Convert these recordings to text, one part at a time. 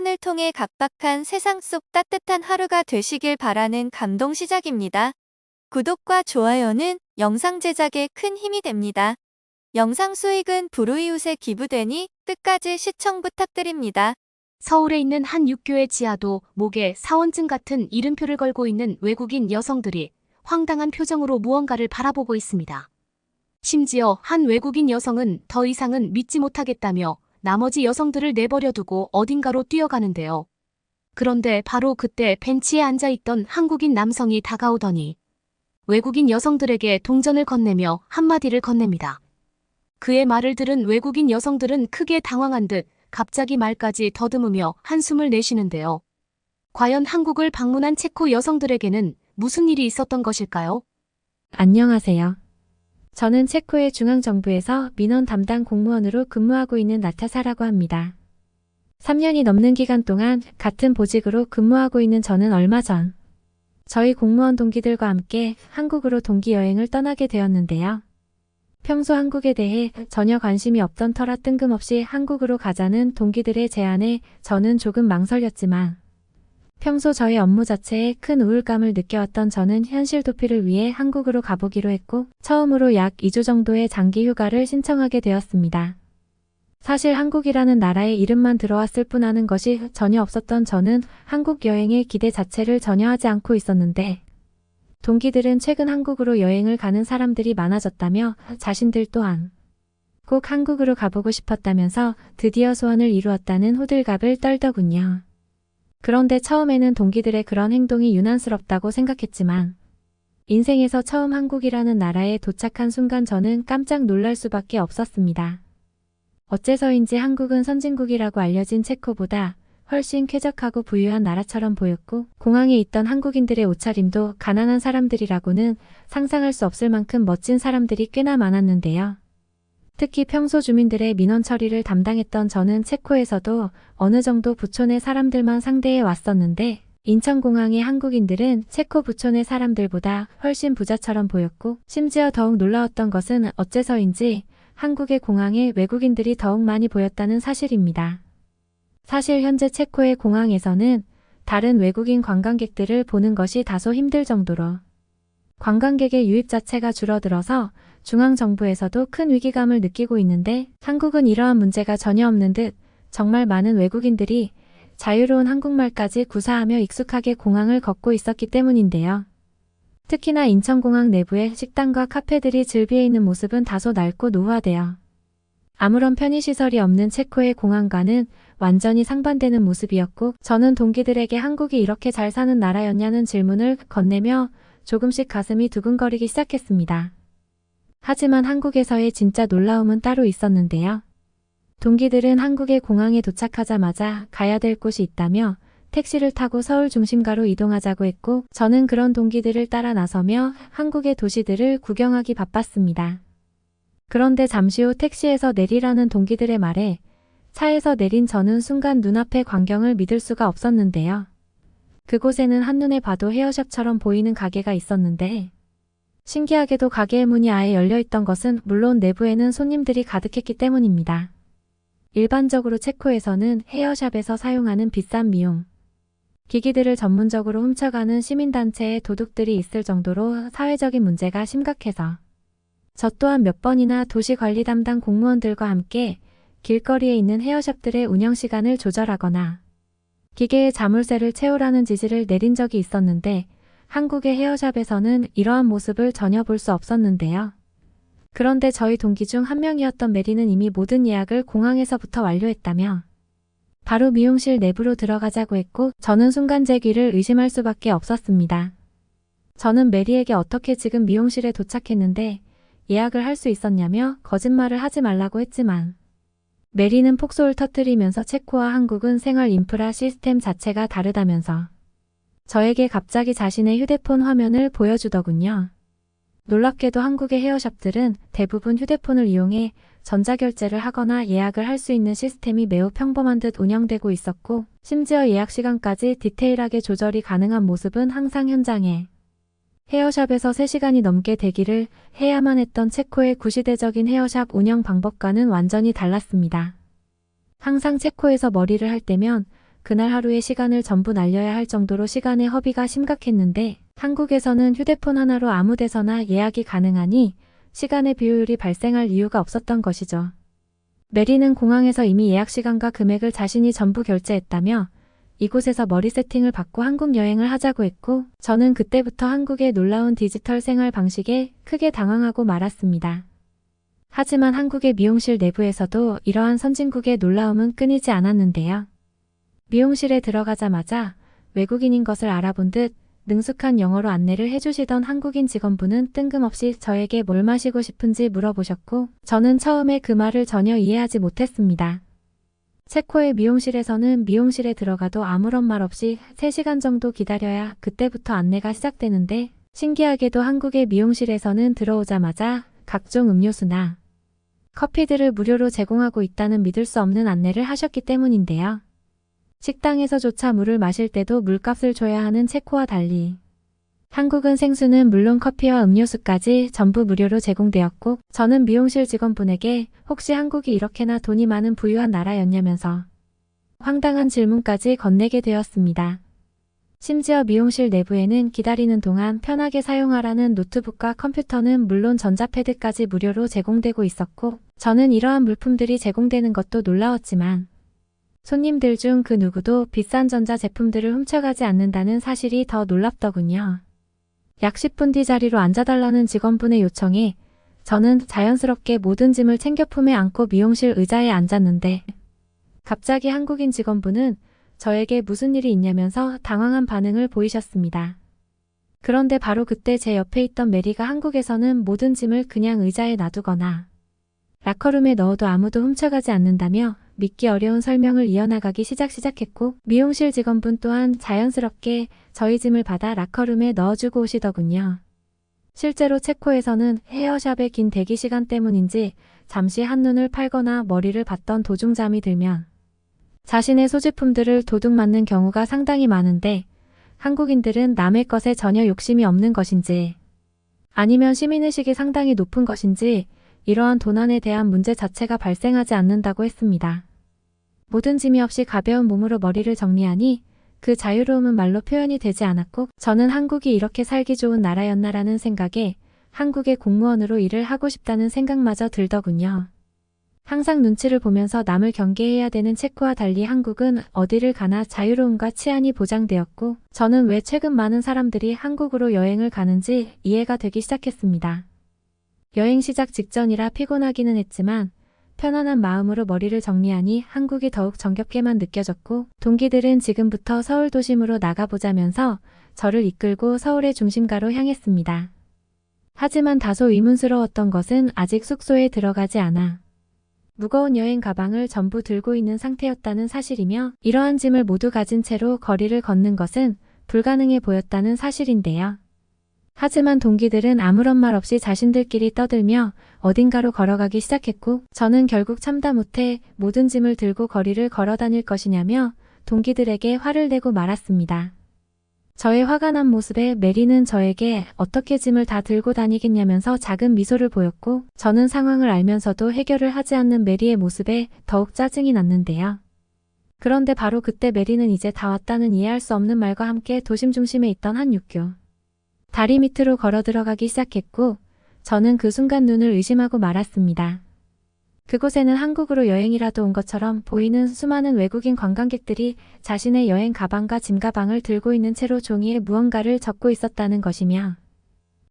사연을 통해 각박한 세상 속 따뜻한 하루가 되시길 바라는 감동 시작입니다. 구독과 좋아요는 영상 제작에 큰 힘이 됩니다. 영상 수익은 불우이웃에 기부되니 끝까지 시청 부탁드립니다. 서울에 있는 한 육교의 지하도 목에 사원증 같은 이름표를 걸고 있는 외국인 여성들이 황당한 표정으로 무언가를 바라보고 있습니다. 심지어 한 외국인 여성은 더 이상은 믿지 못하겠다며 나머지 여성들을 내버려 두고 어딘가로 뛰어가는데요. 그런데 바로 그때 벤치에 앉아있던 한국인 남성이 다가오더니 외국인 여성들에게 동전을 건네며 한마디를 건넵니다. 그의 말을 들은 외국인 여성들은 크게 당황한 듯 갑자기 말까지 더듬으며 한숨을 내쉬는데요. 과연 한국을 방문한 체코 여성들에게는 무슨 일이 있었던 것일까요? 안녕하세요. 저는 체코의 중앙정부에서 민원 담당 공무원으로 근무하고 있는 나타사라고 합니다. 3년이 넘는 기간 동안 같은 보직으로 근무하고 있는 저는 얼마 전 저희 공무원 동기들과 함께 한국으로 동기 여행을 떠나게 되었는데요. 평소 한국에 대해 전혀 관심이 없던 터라 뜬금없이 한국으로 가자는 동기들의 제안에 저는 조금 망설였지만 평소 저의 업무 자체에 큰 우울감을 느껴왔던 저는 현실 도피를 위해 한국으로 가보기로 했고 처음으로 약 2주 정도의 장기 휴가를 신청하게 되었습니다. 사실 한국이라는 나라의 이름만 들어왔을 뿐 아는 것이 전혀 없었던 저는 한국 여행의 기대 자체를 전혀 하지 않고 있었는데 동기들은 최근 한국으로 여행을 가는 사람들이 많아졌다며 자신들 또한 꼭 한국으로 가보고 싶었다면서 드디어 소원을 이루었다는 호들갑을 떨더군요. 그런데 처음에는 동기들의 그런 행동이 유난스럽다고 생각했지만 인생에서 처음 한국이라는 나라에 도착한 순간 저는 깜짝 놀랄 수밖에 없었습니다. 어째서인지 한국은 선진국이라고 알려진 체코보다 훨씬 쾌적하고 부유한 나라처럼 보였고 공항에 있던 한국인들의 옷차림도 가난한 사람들이라고는 상상할 수 없을 만큼 멋진 사람들이 꽤나 많았는데요. 특히 평소 주민들의 민원 처리를 담당했던 저는 체코에서도 어느 정도 부촌의 사람들만 상대해 왔었는데 인천공항의 한국인들은 체코 부촌의 사람들보다 훨씬 부자처럼 보였고 심지어 더욱 놀라웠던 것은 어째서인지 한국의 공항에 외국인들이 더욱 많이 보였다는 사실입니다. 사실 현재 체코의 공항에서는 다른 외국인 관광객들을 보는 것이 다소 힘들 정도로 관광객의 유입 자체가 줄어들어서 중앙정부에서도 큰 위기감을 느끼고 있는데 한국은 이러한 문제가 전혀 없는 듯 정말 많은 외국인들이 자유로운 한국말까지 구사하며 익숙하게 공항을 걷고 있었기 때문인데요. 특히나 인천공항 내부의 식당과 카페들이 즐비해 있는 모습은 다소 낡고 노후화되어 아무런 편의시설이 없는 체코의 공항과는 완전히 상반되는 모습이었고 저는 동기들에게 한국이 이렇게 잘 사는 나라였냐는 질문을 건네며 조금씩 가슴이 두근거리기 시작했습니다. 하지만 한국에서의 진짜 놀라움은 따로 있었는데요. 동기들은 한국의 공항에 도착하자마자 가야 될 곳이 있다며 택시를 타고 서울 중심가로 이동하자고 했고 저는 그런 동기들을 따라 나서며 한국의 도시들을 구경하기 바빴습니다. 그런데 잠시 후 택시에서 내리라는 동기들의 말에 차에서 내린 저는 순간 눈앞의 광경을 믿을 수가 없었는데요. 그곳에는 한눈에 봐도 헤어샵처럼 보이는 가게가 있었는데 신기하게도 가게의 문이 아예 열려있던 것은 물론 내부에는 손님들이 가득했기 때문입니다. 일반적으로 체코에서는 헤어샵에서 사용하는 비싼 미용 기기들을 전문적으로 훔쳐가는 시민단체의 도둑들이 있을 정도로 사회적인 문제가 심각해서 저 또한 몇 번이나 도시관리 담당 공무원들과 함께 길거리에 있는 헤어샵들의 운영시간을 조절하거나 기계에 자물쇠를 채우라는 지시를 내린 적이 있었는데 한국의 헤어샵에서는 이러한 모습을 전혀 볼 수 없었는데요. 그런데 저희 동기 중 한 명이었던 메리는 이미 모든 예약을 공항에서부터 완료했다며 바로 미용실 내부로 들어가자고 했고 저는 순간 제 귀를 의심할 수밖에 없었습니다. 저는 메리에게 어떻게 지금 미용실에 도착했는데 예약을 할 수 있었냐며 거짓말을 하지 말라고 했지만 메리는 폭소를 터뜨리면서 체코와 한국은 생활 인프라 시스템 자체가 다르다면서 저에게 갑자기 자신의 휴대폰 화면을 보여주더군요. 놀랍게도 한국의 헤어샵들은 대부분 휴대폰을 이용해 전자결제를 하거나 예약을 할 수 있는 시스템이 매우 평범한 듯 운영되고 있었고 심지어 예약 시간까지 디테일하게 조절이 가능한 모습은 항상 현장에 헤어샵에서 3시간이 넘게 대기를 해야만 했던 체코의 구시대적인 헤어샵 운영 방법과는 완전히 달랐습니다. 항상 체코에서 머리를 할 때면 그날 하루의 시간을 전부 날려야 할 정도로 시간의 허비가 심각했는데 한국에서는 휴대폰 하나로 아무 데서나 예약이 가능하니 시간의 비효율이 발생할 이유가 없었던 것이죠. 메리는 공항에서 이미 예약 시간과 금액을 자신이 전부 결제했다며 이곳에서 머리 세팅을 받고 한국 여행을 하자고 했고 저는 그때부터 한국의 놀라운 디지털 생활 방식에 크게 당황하고 말았습니다. 하지만 한국의 미용실 내부에서도 이러한 선진국의 놀라움은 끊이지 않았는데요. 미용실에 들어가자마자 외국인인 것을 알아본 듯 능숙한 영어로 안내를 해주시던 한국인 직원분은 뜬금없이 저에게 뭘 마시고 싶은지 물어보셨고 저는 처음에 그 말을 전혀 이해하지 못했습니다. 체코의 미용실에서는 미용실에 들어가도 아무런 말 없이 3시간 정도 기다려야 그때부터 안내가 시작되는데 신기하게도 한국의 미용실에서는 들어오자마자 각종 음료수나 커피들을 무료로 제공하고 있다는 믿을 수 없는 안내를 하셨기 때문인데요. 식당에서조차 물을 마실 때도 물값을 줘야 하는 체코와 달리 한국은 생수는 물론 커피와 음료수까지 전부 무료로 제공되었고 저는 미용실 직원분에게 혹시 한국이 이렇게나 돈이 많은 부유한 나라였냐면서 황당한 질문까지 건네게 되었습니다. 심지어 미용실 내부에는 기다리는 동안 편하게 사용하라는 노트북과 컴퓨터는 물론 전자패드까지 무료로 제공되고 있었고 저는 이러한 물품들이 제공되는 것도 놀라웠지만 손님들 중 그 누구도 비싼 전자제품들을 훔쳐가지 않는다는 사실이 더 놀랍더군요. 약 10분 뒤 자리로 앉아달라는 직원분의 요청에 저는 자연스럽게 모든 짐을 챙겨 품에 안고 미용실 의자에 앉았는데 갑자기 한국인 직원분은 저에게 무슨 일이 있냐면서 당황한 반응을 보이셨습니다. 그런데 바로 그때 제 옆에 있던 메리가 한국에서는 모든 짐을 그냥 의자에 놔두거나 라커룸에 넣어도 아무도 훔쳐가지 않는다며 믿기 어려운 설명을 이어나가기 시작했고 미용실 직원분 또한 자연스럽게 저희 짐을 받아 라커룸에 넣어주고 오시더군요. 실제로 체코에서는 헤어샵의 긴 대기 시간 때문인지 잠시 한눈을 팔거나 머리를 받던 도중 잠이 들면 자신의 소지품들을 도둑 맞는 경우가 상당히 많은데 한국인들은 남의 것에 전혀 욕심이 없는 것인지 아니면 시민의식이 상당히 높은 것인지 이러한 도난에 대한 문제 자체가 발생하지 않는다고 했습니다. 모든 짐이 없이 가벼운 몸으로 머리를 정리하니 그 자유로움은 말로 표현이 되지 않았고 저는 한국이 이렇게 살기 좋은 나라였나라는 생각에 한국의 공무원으로 일을 하고 싶다는 생각마저 들더군요. 항상 눈치를 보면서 남을 경계해야 되는 체코와 달리 한국은 어디를 가나 자유로움과 치안이 보장되었고 저는 왜 최근 많은 사람들이 한국으로 여행을 가는지 이해가 되기 시작했습니다. 여행 시작 직전이라 피곤하기는 했지만 편안한 마음으로 머리를 정리하니 한국이 더욱 정겹게만 느껴졌고 동기들은 지금부터 서울 도심으로 나가보자면서 저를 이끌고 서울의 중심가로 향했습니다. 하지만 다소 의문스러웠던 것은 아직 숙소에 들어가지 않아 무거운 여행 가방을 전부 들고 있는 상태였다는 사실이며 이러한 짐을 모두 가진 채로 거리를 걷는 것은 불가능해 보였다는 사실인데요. 하지만 동기들은 아무런 말 없이 자신들끼리 떠들며 어딘가로 걸어가기 시작했고 저는 결국 참다 못해 모든 짐을 들고 거리를 걸어 다닐 것이냐며 동기들에게 화를 내고 말았습니다. 저의 화가 난 모습에 메리는 저에게 어떻게 짐을 다 들고 다니겠냐면서 작은 미소를 보였고 저는 상황을 알면서도 해결을 하지 않는 메리의 모습에 더욱 짜증이 났는데요. 그런데 바로 그때 메리는 이제 다 왔다는 이해할 수 없는 말과 함께 도심 중심에 있던 한 육교 다리 밑으로 걸어 들어가기 시작했고 저는 그 순간 눈을 의심하고 말았습니다. 그곳에는 한국으로 여행이라도 온 것처럼 보이는 수많은 외국인 관광객들이 자신의 여행 가방과 짐가방을 들고 있는 채로 종이에 무언가를 적고 있었다는 것이며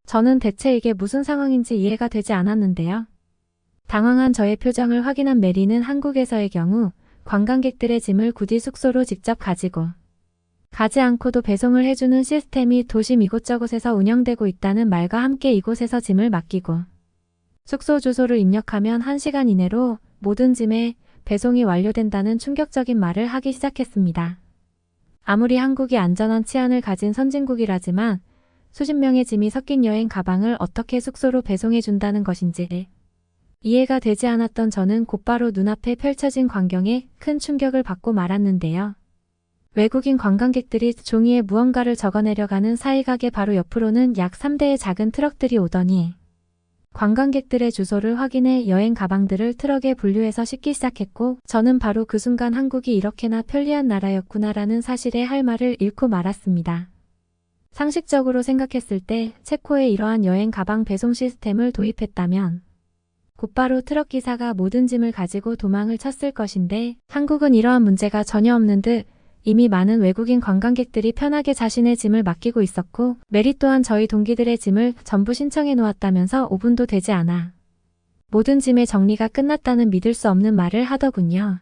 저는 대체 이게 무슨 상황인지 이해가 되지 않았는데요. 당황한 저의 표정을 확인한 메리는 한국에서의 경우 관광객들의 짐을 굳이 숙소로 직접 가지고 가지 않고도 배송을 해주는 시스템이 도심 이곳저곳에서 운영되고 있다는 말과 함께 이곳에서 짐을 맡기고 숙소 주소를 입력하면 1시간 이내로 모든 짐의 배송이 완료된다는 충격적인 말을 하기 시작했습니다. 아무리 한국이 안전한 치안을 가진 선진국이라지만 수십 명의 짐이 섞인 여행 가방을 어떻게 숙소로 배송해준다는 것인지 이해가 되지 않았던 저는 곧바로 눈앞에 펼쳐진 광경에 큰 충격을 받고 말았는데요. 외국인 관광객들이 종이에 무언가를 적어내려가는 사이가게 바로 옆으로는 약 3대의 작은 트럭들이 오더니 관광객들의 주소를 확인해 여행 가방들을 트럭에 분류해서 싣기 시작했고, 저는 바로 그 순간 한국이 이렇게나 편리한 나라였구나라는 사실에 할 말을 잃고 말았습니다. 상식적으로 생각했을 때 체코에 이러한 여행 가방 배송 시스템을 도입했다면 곧바로 트럭 기사가 모든 짐을 가지고 도망을 쳤을 것인데, 한국은 이러한 문제가 전혀 없는 듯 이미 많은 외국인 관광객들이 편하게 자신의 짐을 맡기고 있었고, 메리 또한 저희 동기들의 짐을 전부 신청해 놓았다면서 5분도 되지 않아 모든 짐의 정리가 끝났다는 믿을 수 없는 말을 하더군요.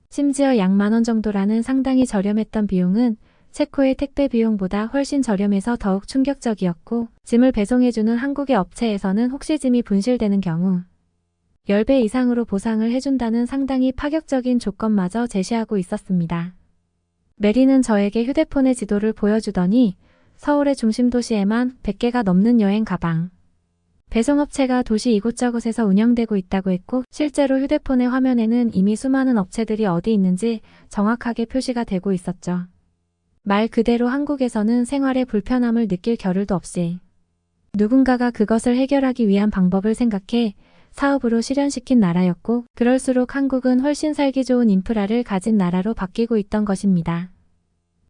심지어 약 10,000원 정도라는 상당히 저렴했던 비용은 체코의 택배 비용보다 훨씬 저렴해서 더욱 충격적이었고, 짐을 배송해주는 한국의 업체에서는 혹시 짐이 분실되는 경우 10배 이상으로 보상을 해준다는 상당히 파격적인 조건마저 제시하고 있었습니다. 메리는 저에게 휴대폰의 지도를 보여주더니 서울의 중심 도시에만 100개가 넘는 여행 가방 배송업체가 도시 이곳저곳에서 운영되고 있다고 했고, 실제로 휴대폰의 화면에는 이미 수많은 업체들이 어디 있는지 정확하게 표시가 되고 있었죠. 말 그대로 한국에서는 생활에 불편함을 느낄 겨를도 없이 누군가가 그것을 해결하기 위한 방법을 생각해 사업으로 실현시킨 나라였고, 그럴수록 한국은 훨씬 살기 좋은 인프라를 가진 나라로 바뀌고 있던 것입니다.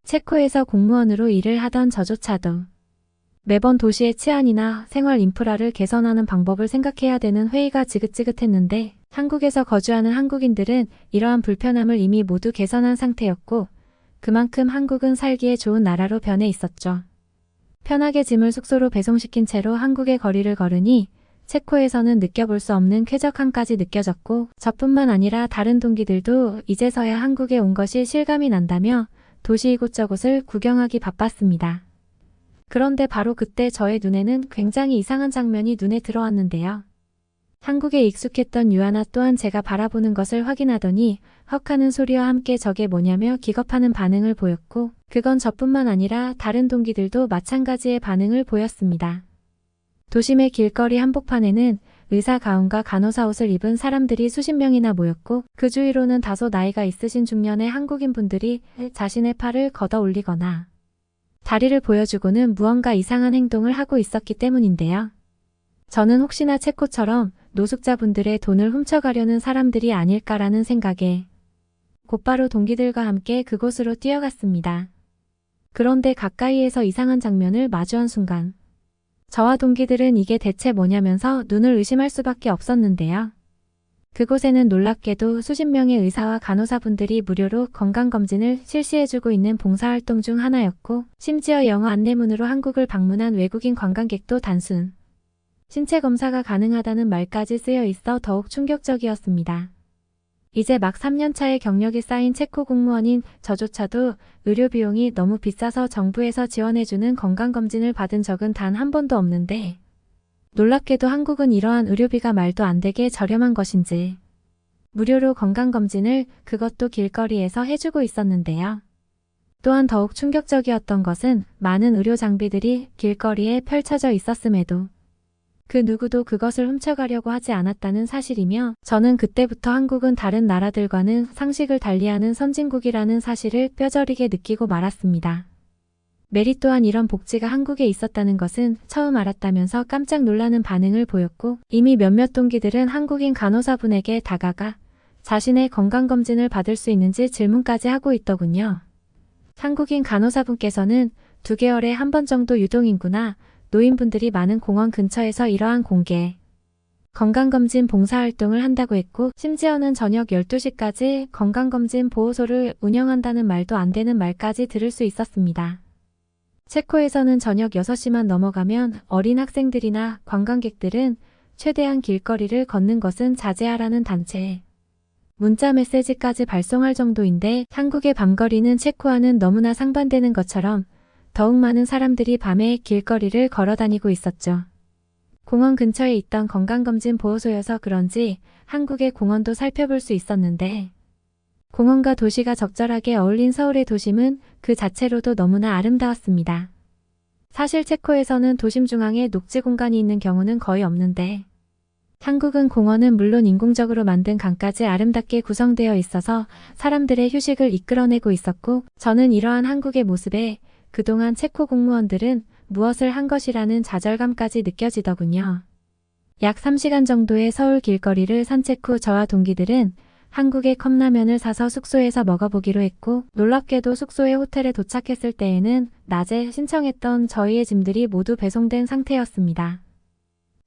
체코에서 공무원으로 일을 하던 저조차도 매번 도시의 치안이나 생활 인프라를 개선하는 방법을 생각해야 되는 회의가 지긋지긋했는데, 한국에서 거주하는 한국인들은 이러한 불편함을 이미 모두 개선한 상태였고, 그만큼 한국은 살기에 좋은 나라로 변해 있었죠. 편하게 짐을 숙소로 배송시킨 채로 한국의 거리를 걸으니 체코에서는 느껴볼 수 없는 쾌적함까지 느껴졌고, 저뿐만 아니라 다른 동기들도 이제서야 한국에 온 것이 실감이 난다며 도시 이곳저곳을 구경하기 바빴습니다. 그런데 바로 그때 저의 눈에는 굉장히 이상한 장면이 눈에 들어왔는데요. 한국에 익숙했던 유아나 또한 제가 바라보는 것을 확인하더니 헉 하는 소리와 함께 저게 뭐냐며 기겁하는 반응을 보였고, 그건 저뿐만 아니라 다른 동기들도 마찬가지의 반응을 보였습니다. 도심의 길거리 한복판에는 의사 가운과 간호사 옷을 입은 사람들이 수십 명이나 모였고, 그 주위로는 다소 나이가 있으신 중년의 한국인 분들이 자신의 팔을 걷어 올리거나 다리를 보여주고는 무언가 이상한 행동을 하고 있었기 때문인데요. 저는 혹시나 체코처럼 노숙자분들의 돈을 훔쳐가려는 사람들이 아닐까라는 생각에 곧바로 동기들과 함께 그곳으로 뛰어갔습니다. 그런데 가까이에서 이상한 장면을 마주한 순간 저와 동기들은 이게 대체 뭐냐면서 눈을 의심할 수밖에 없었는데요. 그곳에는 놀랍게도 수십 명의 의사와 간호사분들이 무료로 건강검진을 실시해주고 있는 봉사활동 중 하나였고, 심지어 영어 안내문으로 한국을 방문한 외국인 관광객도 단순 신체 검사가 가능하다는 말까지 쓰여 있어 더욱 충격적이었습니다. 이제 막 3년차의 경력이 쌓인 체코 공무원인 저조차도 의료 비용이 너무 비싸서 정부에서 지원해주는 건강검진을 받은 적은 단 한 번도 없는데, 놀랍게도 한국은 이러한 의료비가 말도 안 되게 저렴한 것인지 무료로 건강검진을, 그것도 길거리에서 해주고 있었는데요. 또한 더욱 충격적이었던 것은 많은 의료 장비들이 길거리에 펼쳐져 있었음에도 그 누구도 그것을 훔쳐가려고 하지 않았다는 사실이며, 저는 그때부터 한국은 다른 나라들과는 상식을 달리하는 선진국이라는 사실을 뼈저리게 느끼고 말았습니다. 메리 또한 이런 복지가 한국에 있었다는 것은 처음 알았다면서 깜짝 놀라는 반응을 보였고, 이미 몇몇 동기들은 한국인 간호사분에게 다가가 자신의 건강검진을 받을 수 있는지 질문까지 하고 있더군요. 한국인 간호사분께서는 2개월에 한 번 정도 유동인구나 노인분들이 많은 공원 근처에서 이러한 공개 건강검진 봉사활동을 한다고 했고, 심지어는 저녁 12시까지 건강검진 보호소를 운영한다는 말도 안 되는 말까지 들을 수 있었습니다. 체코에서는 저녁 6시만 넘어가면 어린 학생들이나 관광객들은 최대한 길거리를 걷는 것은 자제하라는 단체에 문자 메시지까지 발송할 정도인데, 한국의 밤거리는 체코와는 너무나 상반되는 것처럼 더욱 많은 사람들이 밤에 길거리를 걸어다니고 있었죠. 공원 근처에 있던 건강검진 보호소여서 그런지 한국의 공원도 살펴볼 수 있었는데, 공원과 도시가 적절하게 어울린 서울의 도심은 그 자체로도 너무나 아름다웠습니다. 사실 체코에서는 도심 중앙에 녹지 공간이 있는 경우는 거의 없는데, 한국은 공원은 물론 인공적으로 만든 강까지 아름답게 구성되어 있어서 사람들의 휴식을 이끌어내고 있었고, 저는 이러한 한국의 모습에 그동안 체코 공무원들은 무엇을 한 것이라는 좌절감까지 느껴지더군요. 약 3시간 정도의 서울 길거리를 산책 후 저와 동기들은 한국의 컵라면을 사서 숙소에서 먹어보기로 했고, 놀랍게도 숙소의 호텔에 도착했을 때에는 낮에 신청했던 저희의 짐들이 모두 배송된 상태였습니다.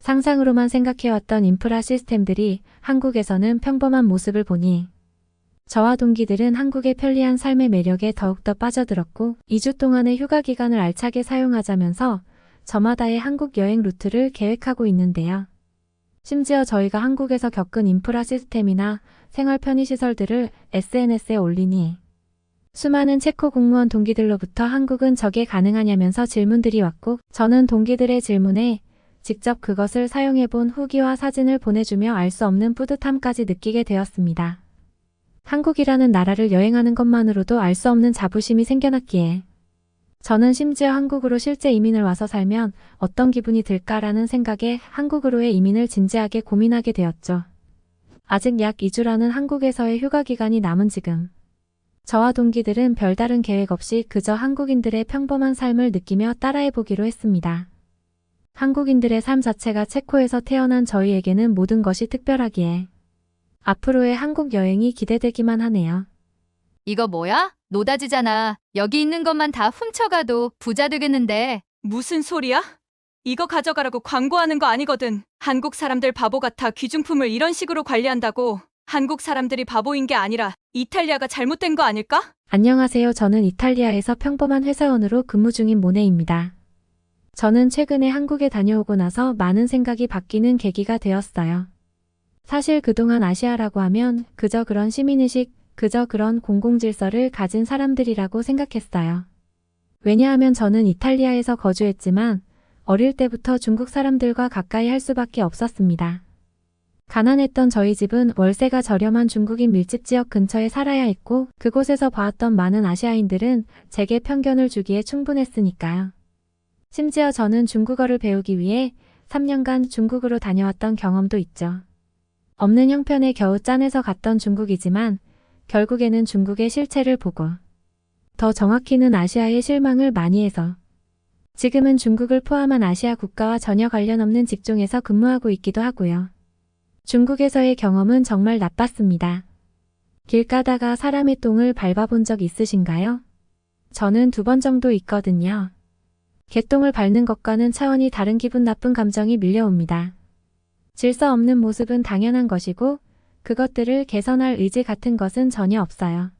상상으로만 생각해왔던 인프라 시스템들이 한국에서는 평범한 모습을 보니 저와 동기들은 한국의 편리한 삶의 매력에 더욱더 빠져들었고, 2주 동안의 휴가 기간을 알차게 사용하자면서 저마다의 한국 여행 루트를 계획하고 있는데요. 심지어 저희가 한국에서 겪은 인프라 시스템이나 생활 편의시설들을 SNS에 올리니 수많은 체코 공무원 동기들로부터 한국은 저게 가능하냐면서 질문들이 왔고, 저는 동기들의 질문에 직접 그것을 사용해본 후기와 사진을 보내주며 알 수 없는 뿌듯함까지 느끼게 되었습니다. 한국이라는 나라를 여행하는 것만으로도 알 수 없는 자부심이 생겨났기에 저는 심지어 한국으로 실제 이민을 와서 살면 어떤 기분이 들까라는 생각에 한국으로의 이민을 진지하게 고민하게 되었죠. 아직 약 2주라는 한국에서의 휴가 기간이 남은 지금, 저와 동기들은 별다른 계획 없이 그저 한국인들의 평범한 삶을 느끼며 따라해보기로 했습니다. 한국인들의 삶 자체가 체코에서 태어난 저희에게는 모든 것이 특별하기에 앞으로의 한국 여행이 기대되기만 하네요. 이거 뭐야? 노다지잖아. 여기 있는 것만 다 훔쳐가도 부자 되겠는데. 무슨 소리야? 이거 가져가라고 광고하는 거 아니거든. 한국 사람들 바보 같아 귀중품을 이런 식으로 관리한다고. 한국 사람들이 바보인 게 아니라 이탈리아가 잘못된 거 아닐까? 안녕하세요. 저는 이탈리아에서 평범한 회사원으로 근무 중인 모네입니다. 저는 최근에 한국에 다녀오고 나서 많은 생각이 바뀌는 계기가 되었어요. 사실 그동안 아시아라고 하면 그저 그런 시민의식, 그저 그런 공공질서를 가진 사람들이라고 생각했어요. 왜냐하면 저는 이탈리아에서 거주했지만 어릴 때부터 중국 사람들과 가까이 할 수밖에 없었습니다. 가난했던 저희 집은 월세가 저렴한 중국인 밀집 지역 근처에 살아야 했고, 그곳에서 봐왔던 많은 아시아인들은 제게 편견을 주기에 충분했으니까요. 심지어 저는 중국어를 배우기 위해 3년간 중국으로 다녀왔던 경험도 있죠. 없는 형편에 겨우 짠해서 갔던 중국이지만 결국에는 중국의 실체를 보고, 더 정확히는 아시아의 실망을 많이 해서 지금은 중국을 포함한 아시아 국가와 전혀 관련 없는 직종에서 근무하고 있기도 하고요. 중국에서의 경험은 정말 나빴습니다. 길 가다가 사람의 똥을 밟아본 적 있으신가요? 저는 2번 정도 있거든요. 개똥을 밟는 것과는 차원이 다른 기분 나쁜 감정이 밀려옵니다. 질서 없는 모습은 당연한 것이고 그것들을 개선할 의지 같은 것은 전혀 없어요.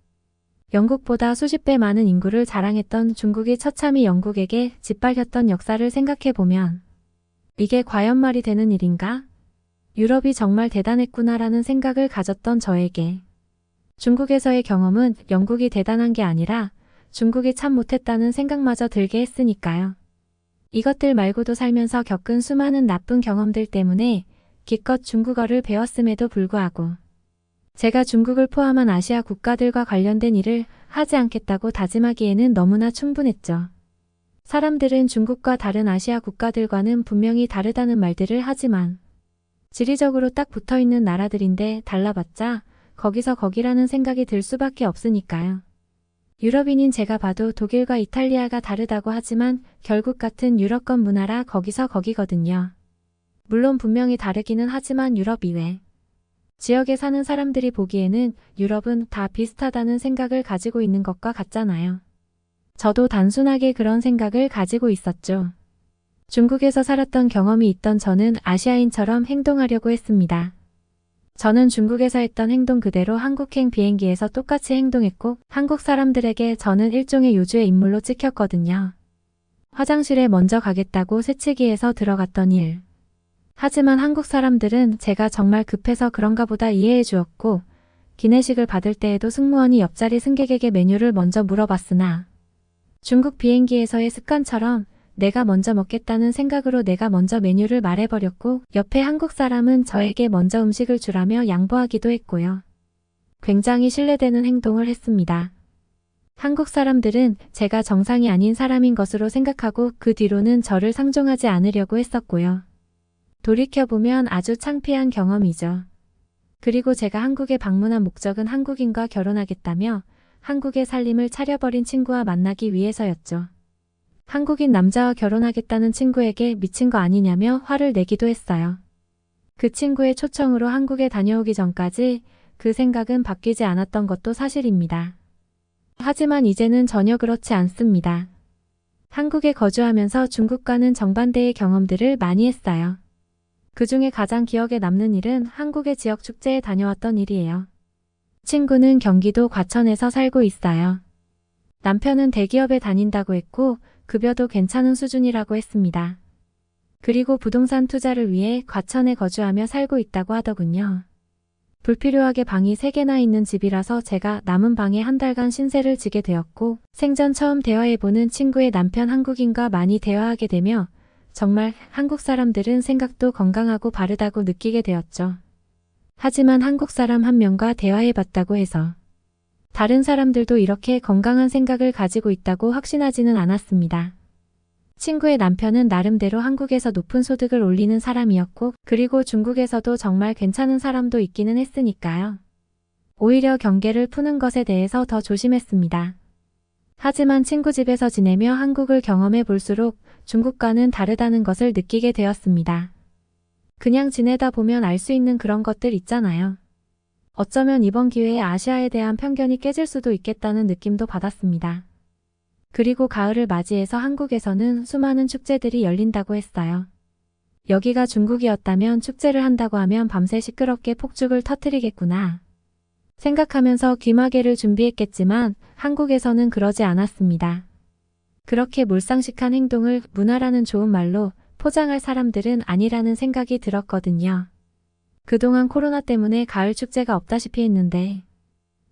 영국보다 수십 배 많은 인구를 자랑했던 중국이 처참히 영국에게 짓밟혔던 역사를 생각해보면 이게 과연 말이 되는 일인가? 유럽이 정말 대단했구나라는 생각을 가졌던 저에게 중국에서의 경험은 영국이 대단한 게 아니라 중국이 참 못했다는 생각마저 들게 했으니까요. 이것들 말고도 살면서 겪은 수많은 나쁜 경험들 때문에 기껏 중국어를 배웠음에도 불구하고 제가 중국을 포함한 아시아 국가들과 관련된 일을 하지 않겠다고 다짐하기에는 너무나 충분했죠. 사람들은 중국과 다른 아시아 국가들과는 분명히 다르다는 말들을 하지만 지리적으로 딱 붙어있는 나라들인데 달라봤자 거기서 거기라는 생각이 들 수밖에 없으니까요. 유럽인인 제가 봐도 독일과 이탈리아가 다르다고 하지만 결국 같은 유럽권 문화라 거기서 거기거든요. 물론 분명히 다르기는 하지만 유럽 이외 지역에 사는 사람들이 보기에는 유럽은 다 비슷하다는 생각을 가지고 있는 것과 같잖아요. 저도 단순하게 그런 생각을 가지고 있었죠. 중국에서 살았던 경험이 있던 저는 아시아인처럼 행동하려고 했습니다. 저는 중국에서 했던 행동 그대로 한국행 비행기에서 똑같이 행동했고 한국 사람들에게 저는 일종의 요주의 인물로 찍혔거든요. 화장실에 먼저 가겠다고 새치기에서 들어갔던 일. 하지만 한국 사람들은 제가 정말 급해서 그런가 보다 이해해 주었고 기내식을 받을 때에도 승무원이 옆자리 승객에게 메뉴를 먼저 물어봤으나 중국 비행기에서의 습관처럼 내가 먼저 먹겠다는 생각으로 내가 먼저 메뉴를 말해버렸고 옆에 한국 사람은 저에게 먼저 음식을 주라며 양보하기도 했고요. 굉장히 신뢰되는 행동을 했습니다. 한국 사람들은 제가 정상이 아닌 사람인 것으로 생각하고 그 뒤로는 저를 상종하지 않으려고 했었고요. 돌이켜보면 아주 창피한 경험이죠. 그리고 제가 한국에 방문한 목적은 한국인과 결혼하겠다며 한국의 살림을 차려버린 친구와 만나기 위해서였죠. 한국인 남자와 결혼하겠다는 친구에게 미친 거 아니냐며 화를 내기도 했어요. 그 친구의 초청으로 한국에 다녀오기 전까지 그 생각은 바뀌지 않았던 것도 사실입니다. 하지만 이제는 전혀 그렇지 않습니다. 한국에 거주하면서 중국과는 정반대의 경험들을 많이 했어요. 그 중에 가장 기억에 남는 일은 한국의 지역 축제에 다녀왔던 일이에요. 친구는 경기도 과천에서 살고 있어요. 남편은 대기업에 다닌다고 했고 급여도 괜찮은 수준이라고 했습니다. 그리고 부동산 투자를 위해 과천에 거주하며 살고 있다고 하더군요. 불필요하게 방이 3개나 있는 집이라서 제가 남은 방에 한 달간 신세를 지게 되었고 생전 처음 대화해보는 친구의 남편 한국인과 많이 대화하게 되며 정말 한국 사람들은 생각도 건강하고 바르다고 느끼게 되었죠. 하지만 한국 사람 한 명과 대화해봤다고 해서 다른 사람들도 이렇게 건강한 생각을 가지고 있다고 확신하지는 않았습니다. 친구의 남편은 나름대로 한국에서 높은 소득을 올리는 사람이었고 그리고 중국에서도 정말 괜찮은 사람도 있기는 했으니까요. 오히려 경계를 푸는 것에 대해서 더 조심했습니다. 하지만 친구 집에서 지내며 한국을 경험해 볼수록 중국과는 다르다는 것을 느끼게 되었습니다. 그냥 지내다 보면 알 수 있는 그런 것들 있잖아요. 어쩌면 이번 기회에 아시아에 대한 편견이 깨질 수도 있겠다는 느낌도 받았습니다. 그리고 가을을 맞이해서 한국에서는 수많은 축제들이 열린다고 했어요. 여기가 중국이었다면 축제를 한다고 하면 밤새 시끄럽게 폭죽을 터뜨리겠구나 생각하면서 귀마개를 준비했겠지만 한국에서는 그러지 않았습니다. 그렇게 몰상식한 행동을 문화라는 좋은 말로 포장할 사람들은 아니라는 생각이 들었거든요. 그동안 코로나 때문에 가을 축제가 없다시피 했는데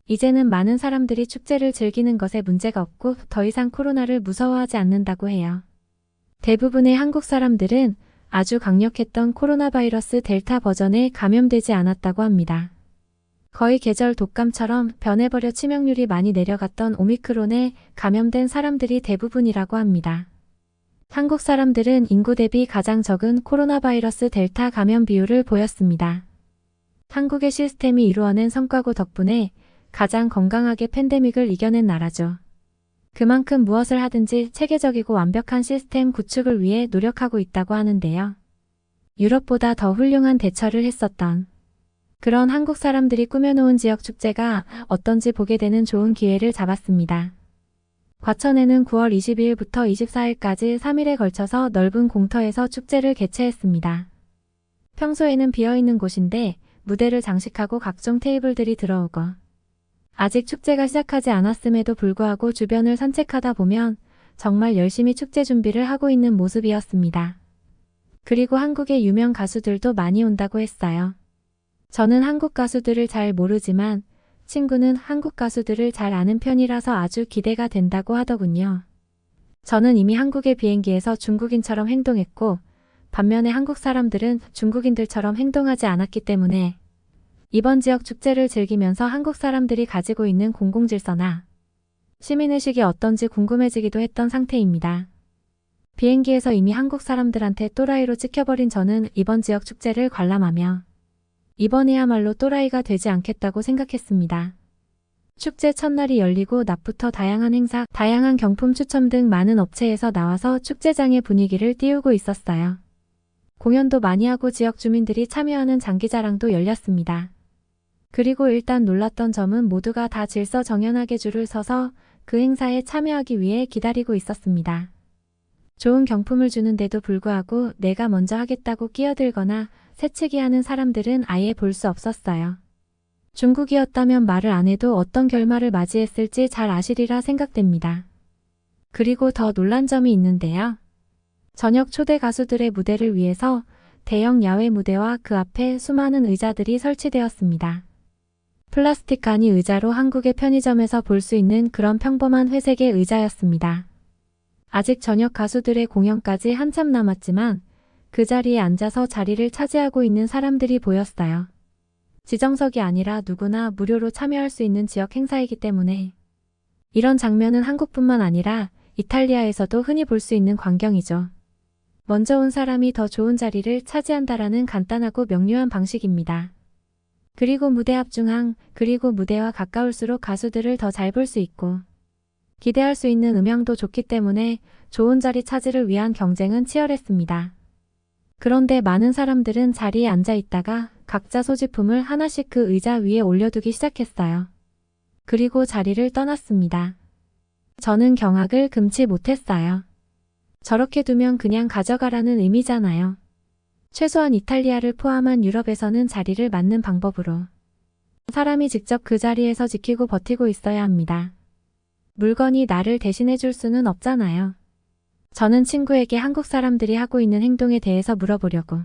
이제는 많은 사람들이 축제를 즐기는 것에 문제가 없고 더 이상 코로나를 무서워하지 않는다고 해요. 대부분의 한국 사람들은 아주 강력했던 코로나 바이러스 델타 버전에 감염되지 않았다고 합니다. 거의 계절 독감처럼 변해버려 치명률이 많이 내려갔던 오미크론에 감염된 사람들이 대부분이라고 합니다. 한국 사람들은 인구 대비 가장 적은 코로나 바이러스 델타 감염 비율을 보였습니다. 한국의 시스템이 이루어낸 성과고 덕분에 가장 건강하게 팬데믹을 이겨낸 나라죠. 그만큼 무엇을 하든지 체계적이고 완벽한 시스템 구축을 위해 노력하고 있다고 하는데요. 유럽보다 더 훌륭한 대처를 했었던 그런 한국 사람들이 꾸며놓은 지역 축제가 어떤지 보게 되는 좋은 기회를 잡았습니다. 과천에는 9월 22일부터 24일까지 3일에 걸쳐서 넓은 공터에서 축제를 개최했습니다. 평소에는 비어있는 곳인데 무대를 장식하고 각종 테이블들이 들어오고 아직 축제가 시작하지 않았음에도 불구하고 주변을 산책하다 보면 정말 열심히 축제 준비를 하고 있는 모습이었습니다. 그리고 한국의 유명 가수들도 많이 온다고 했어요. 저는 한국 가수들을 잘 모르지만 친구는 한국 가수들을 잘 아는 편이라서 아주 기대가 된다고 하더군요. 저는 이미 한국의 비행기에서 중국인처럼 행동했고 반면에 한국 사람들은 중국인들처럼 행동하지 않았기 때문에 이번 지역 축제를 즐기면서 한국 사람들이 가지고 있는 공공질서나 시민의식이 어떤지 궁금해지기도 했던 상태입니다. 비행기에서 이미 한국 사람들한테 또라이로 찍혀버린 저는 이번 지역 축제를 관람하며 이번에야말로 또라이가 되지 않겠다고 생각했습니다. 축제 첫날이 열리고 낮부터 다양한 행사, 다양한 경품 추첨 등 많은 업체에서 나와서 축제장의 분위기를 띄우고 있었어요. 공연도 많이 하고 지역 주민들이 참여하는 장기자랑도 열렸습니다. 그리고 일단 놀랐던 점은 모두가 다 질서정연하게 줄을 서서 그 행사에 참여하기 위해 기다리고 있었습니다. 좋은 경품을 주는데도 불구하고 내가 먼저 하겠다고 끼어들거나 새치기 하는 사람들은 아예 볼 수 없었어요. 중국이었다면 말을 안 해도 어떤 결말을 맞이했을지 잘 아시리라 생각됩니다. 그리고 더 놀란 점이 있는데요. 저녁 초대 가수들의 무대를 위해서 대형 야외 무대와 그 앞에 수많은 의자들이 설치되었습니다. 플라스틱 간이 의자로 한국의 편의점에서 볼 수 있는 그런 평범한 회색의 의자였습니다. 아직 저녁 가수들의 공연까지 한참 남았지만 그 자리에 앉아서 자리를 차지하고 있는 사람들이 보였어요. 지정석이 아니라 누구나 무료로 참여할 수 있는 지역 행사이기 때문에 이런 장면은 한국뿐만 아니라 이탈리아에서도 흔히 볼 수 있는 광경이죠. 먼저 온 사람이 더 좋은 자리를 차지한다라는 간단하고 명료한 방식입니다. 그리고 무대 앞 중앙, 그리고 무대와 가까울수록 가수들을 더 잘 볼 수 있고 기대할 수 있는 음향도 좋기 때문에 좋은 자리 차지를 위한 경쟁은 치열했습니다. 그런데 많은 사람들은 자리에 앉아 있다가 각자 소지품을 하나씩 그 의자 위에 올려두기 시작했어요. 그리고 자리를 떠났습니다. 저는 경악을 금치 못했어요. 저렇게 두면 그냥 가져가라는 의미잖아요. 최소한 이탈리아를 포함한 유럽에서는 자리를 맞는 방법으로 사람이 직접 그 자리에서 지키고 버티고 있어야 합니다. 물건이 나를 대신해 줄 수는 없잖아요. 저는 친구에게 한국 사람들이 하고 있는 행동에 대해서 물어보려고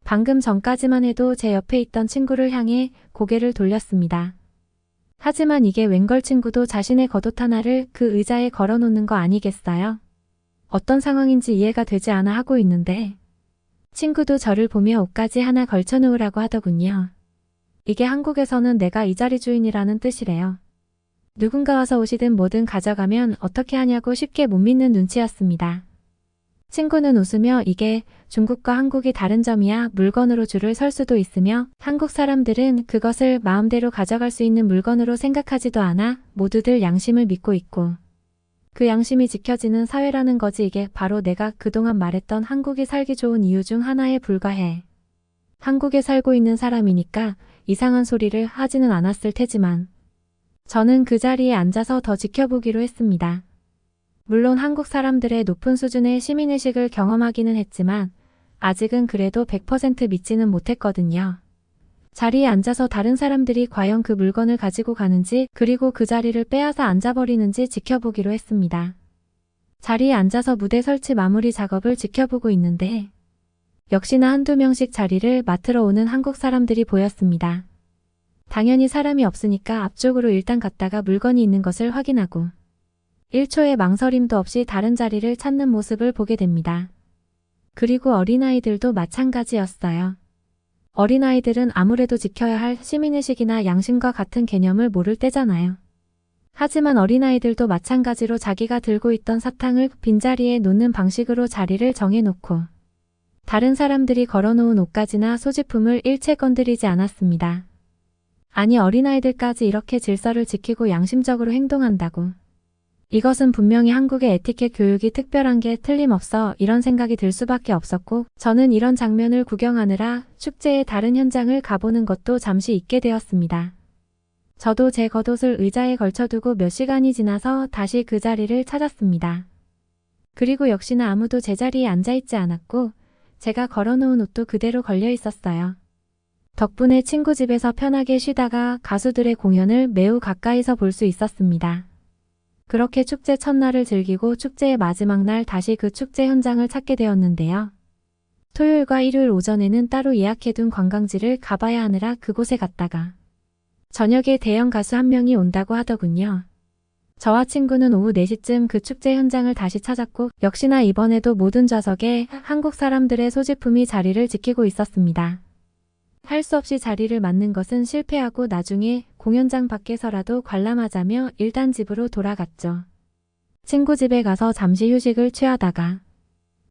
방금 전까지만 해도 제 옆에 있던 친구를 향해 고개를 돌렸습니다. 하지만 이게 웬걸 친구도 자신의 겉옷 하나를 그 의자에 걸어놓는 거 아니겠어요? 어떤 상황인지 이해가 되지 않아 하고 있는데 친구도 저를 보며 옷까지 하나 걸쳐놓으라고 하더군요. 이게 한국에서는 내가 이 자리 주인이라는 뜻이래요. 누군가 와서 옷이든 뭐든 가져가면 어떻게 하냐고 쉽게 못 믿는 눈치였습니다. 친구는 웃으며 이게 중국과 한국이 다른 점이야 물건으로 줄을 설 수도 있으며 한국 사람들은 그것을 마음대로 가져갈 수 있는 물건으로 생각하지도 않아 모두들 양심을 믿고 있고 그 양심이 지켜지는 사회라는 거지 이게 바로 내가 그동안 말했던 한국이 살기 좋은 이유 중 하나에 불과해. 한국에 살고 있는 사람이니까 이상한 소리를 하지는 않았을 테지만 저는 그 자리에 앉아서 더 지켜보기로 했습니다. 물론 한국 사람들의 높은 수준의 시민의식을 경험하기는 했지만 아직은 그래도 100% 믿지는 못했거든요. 자리에 앉아서 다른 사람들이 과연 그 물건을 가지고 가는지 그리고 그 자리를 빼앗아 앉아버리는지 지켜보기로 했습니다. 자리에 앉아서 무대 설치 마무리 작업을 지켜보고 있는데 역시나 한두 명씩 자리를 맡으러 오는 한국 사람들이 보였습니다. 당연히 사람이 없으니까 앞쪽으로 일단 갔다가 물건이 있는 것을 확인하고 1초의 망설임도 없이 다른 자리를 찾는 모습을 보게 됩니다. 그리고 어린아이들도 마찬가지였어요. 어린아이들은 아무래도 지켜야 할 시민의식이나 양심과 같은 개념을 모를 때잖아요. 하지만 어린아이들도 마찬가지로 자기가 들고 있던 사탕을 빈자리에 놓는 방식으로 자리를 정해놓고 다른 사람들이 걸어놓은 옷가지나 소지품을 일체 건드리지 않았습니다. 아니 어린아이들까지 이렇게 질서를 지키고 양심적으로 행동한다고. 이것은 분명히 한국의 에티켓 교육이 특별한 게 틀림없어 이런 생각이 들 수밖에 없었고 저는 이런 장면을 구경하느라 축제의 다른 현장을 가보는 것도 잠시 잊게 되었습니다. 저도 제 겉옷을 의자에 걸쳐두고 몇 시간이 지나서 다시 그 자리를 찾았습니다. 그리고 역시나 아무도 제 자리에 앉아있지 않았고 제가 걸어놓은 옷도 그대로 걸려 있었어요. 덕분에 친구 집에서 편하게 쉬다가 가수들의 공연을 매우 가까이서 볼 수 있었습니다. 그렇게 축제 첫날을 즐기고 축제의 마지막 날 다시 그 축제 현장을 찾게 되었는데요. 토요일과 일요일 오전에는 따로 예약해둔 관광지를 가봐야 하느라 그곳에 갔다가 저녁에 대형 가수 한 명이 온다고 하더군요. 저와 친구는 오후 4시쯤 그 축제 현장을 다시 찾았고 역시나 이번에도 모든 좌석에 한국 사람들의 소지품이 자리를 지키고 있었습니다. 할 수 없이 자리를 맡는 것은 실패하고 나중에 공연장 밖에서라도 관람하자며 일단 집으로 돌아갔죠. 친구 집에 가서 잠시 휴식을 취하다가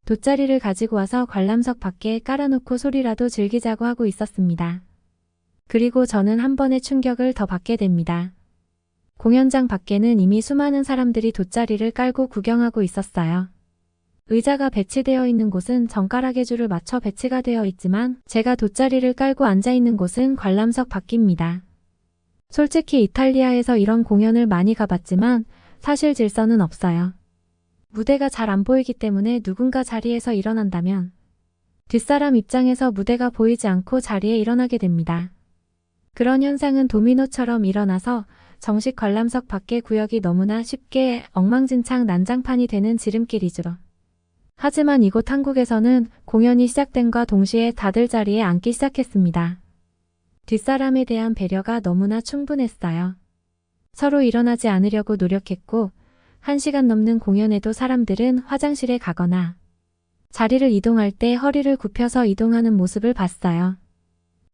돗자리를 가지고 와서 관람석 밖에 깔아놓고 소리라도 즐기자고 하고 있었습니다. 그리고 저는 한 번의 충격을 더 받게 됩니다. 공연장 밖에는 이미 수많은 사람들이 돗자리를 깔고 구경하고 있었어요. 의자가 배치되어 있는 곳은 정가락의 줄을 맞춰 배치가 되어 있지만 제가 돗자리를 깔고 앉아있는 곳은 관람석 밖입니다. 솔직히 이탈리아에서 이런 공연을 많이 가봤지만 사실 질서는 없어요. 무대가 잘 안 보이기 때문에 누군가 자리에서 일어난다면 뒷사람 입장에서 무대가 보이지 않고 자리에 일어나게 됩니다. 그런 현상은 도미노처럼 일어나서 정식 관람석 밖의 구역이 너무나 쉽게 엉망진창 난장판이 되는 지름길이죠. 하지만 이곳 한국에서는 공연이 시작된과 동시에 다들 자리에 앉기 시작했습니다. 뒷사람에 대한 배려가 너무나 충분했어요. 서로 일어나지 않으려고 노력했고 1시간 넘는 공연에도 사람들은 화장실에 가거나 자리를 이동할 때 허리를 굽혀서 이동하는 모습을 봤어요.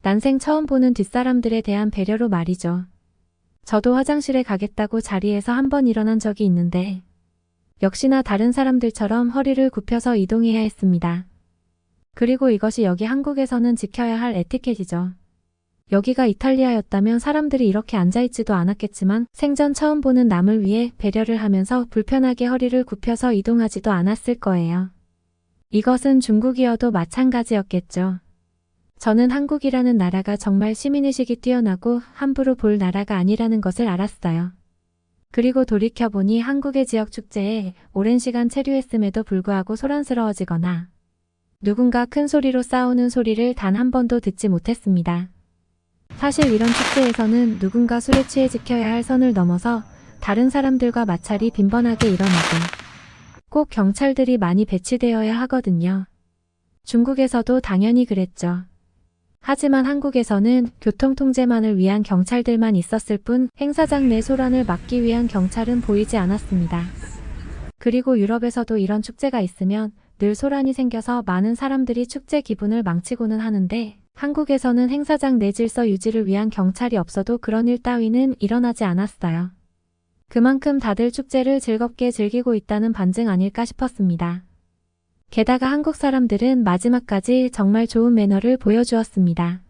난생 처음 보는 뒷사람들에 대한 배려로 말이죠. 저도 화장실에 가겠다고 자리에서 한 번 일어난 적이 있는데 역시나 다른 사람들처럼 허리를 굽혀서 이동해야 했습니다. 그리고 이것이 여기 한국에서는 지켜야 할 에티켓이죠. 여기가 이탈리아였다면 사람들이 이렇게 앉아있지도 않았겠지만 생전 처음 보는 남을 위해 배려를 하면서 불편하게 허리를 굽혀서 이동하지도 않았을 거예요. 이것은 중국이어도 마찬가지였겠죠. 저는 한국이라는 나라가 정말 시민의식이 뛰어나고 함부로 볼 나라가 아니라는 것을 알았어요. 그리고 돌이켜보니 한국의 지역 축제에 오랜 시간 체류했음에도 불구하고 소란스러워지거나 누군가 큰 소리로 싸우는 소리를 단 한 번도 듣지 못했습니다. 사실 이런 축제에서는 누군가 술에 취해 지켜야 할 선을 넘어서 다른 사람들과 마찰이 빈번하게 일어나고 꼭 경찰들이 많이 배치되어야 하거든요. 중국에서도 당연히 그랬죠. 하지만 한국에서는 교통통제만을 위한 경찰들만 있었을 뿐 행사장 내 소란을 막기 위한 경찰은 보이지 않았습니다. 그리고 유럽에서도 이런 축제가 있으면 늘 소란이 생겨서 많은 사람들이 축제 기분을 망치고는 하는데 한국에서는 행사장 내 질서 유지를 위한 경찰이 없어도 그런 일 따위는 일어나지 않았어요. 그만큼 다들 축제를 즐겁게 즐기고 있다는 반증 아닐까 싶었습니다. 게다가 한국 사람들은 마지막까지 정말 좋은 매너를 보여주었습니다.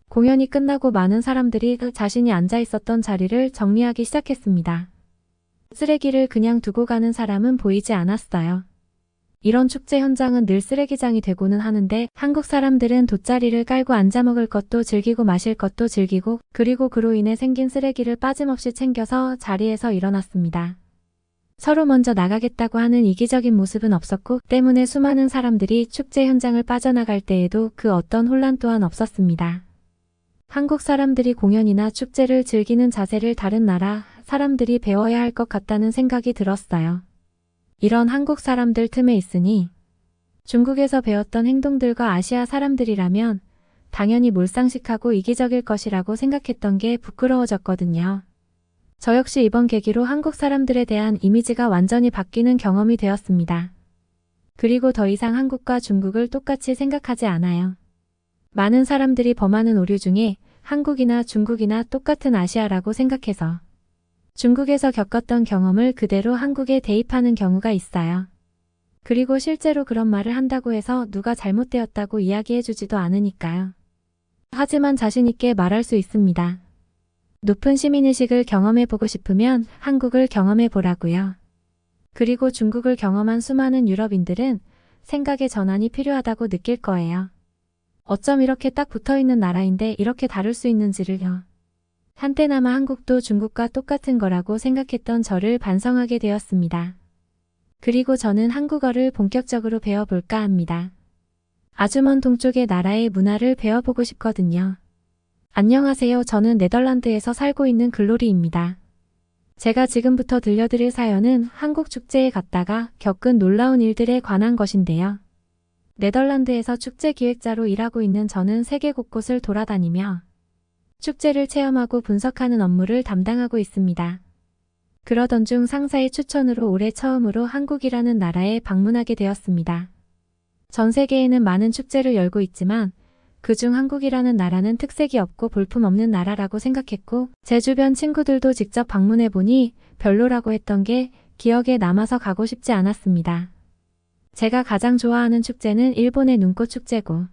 공연이 끝나고 많은 사람들이 자신이 앉아 있었던 자리를 정리하기 시작했습니다. 쓰레기를 그냥 두고 가는 사람은 보이지 않았어요. 이런 축제 현장은 늘 쓰레기장이 되고는 하는데 한국 사람들은 돗자리를 깔고 앉아 먹을 것도 즐기고 마실 것도 즐기고 그리고 그로 인해 생긴 쓰레기를 빠짐없이 챙겨서 자리에서 일어났습니다. 서로 먼저 나가겠다고 하는 이기적인 모습은 없었고 때문에 수많은 사람들이 축제 현장을 빠져나갈 때에도 그 어떤 혼란 또한 없었습니다. 한국 사람들이 공연이나 축제를 즐기는 자세를 다른 나라 사람들이 배워야 할 것 같다는 생각이 들었어요. 이런 한국 사람들 틈에 있으니 중국에서 배웠던 행동들과 아시아 사람들이라면 당연히 몰상식하고 이기적일 것이라고 생각했던 게 부끄러워졌거든요. 저 역시 이번 계기로 한국 사람들에 대한 이미지가 완전히 바뀌는 경험이 되었습니다. 그리고 더 이상 한국과 중국을 똑같이 생각하지 않아요. 많은 사람들이 범하는 오류 중에 한국이나 중국이나 똑같은 아시아라고 생각해서 중국에서 겪었던 경험을 그대로 한국에 대입하는 경우가 있어요. 그리고 실제로 그런 말을 한다고 해서 누가 잘못되었다고 이야기해주지도 않으니까요. 하지만 자신있게 말할 수 있습니다. 높은 시민의식을 경험해보고 싶으면 한국을 경험해보라고요. 그리고 중국을 경험한 수많은 유럽인들은 생각의 전환이 필요하다고 느낄 거예요. 어쩜 이렇게 딱 붙어있는 나라인데 이렇게 다를 수 있는지를요. 한때나마 한국도 중국과 똑같은 거라고 생각했던 저를 반성하게 되었습니다. 그리고 저는 한국어를 본격적으로 배워볼까 합니다. 아주 먼 동쪽의 나라의 문화를 배워보고 싶거든요. 안녕하세요. 저는 네덜란드에서 살고 있는 글로리입니다. 제가 지금부터 들려드릴 사연은 한국 축제에 갔다가 겪은 놀라운 일들에 관한 것인데요. 네덜란드에서 축제 기획자로 일하고 있는 저는 세계 곳곳을 돌아다니며 축제를 체험하고 분석하는 업무를 담당하고 있습니다. 그러던 중 상사의 추천으로 올해 처음으로 한국이라는 나라에 방문하게 되었습니다. 전 세계에는 많은 축제를 열고 있지만 그중 한국이라는 나라는 특색이 없고 볼품없는 나라라고 생각했고 제 주변 친구들도 직접 방문해보니 별로라고 했던 게 기억에 남아서 가고 싶지 않았습니다. 제가 가장 좋아하는 축제는 일본의 눈꽃 축제고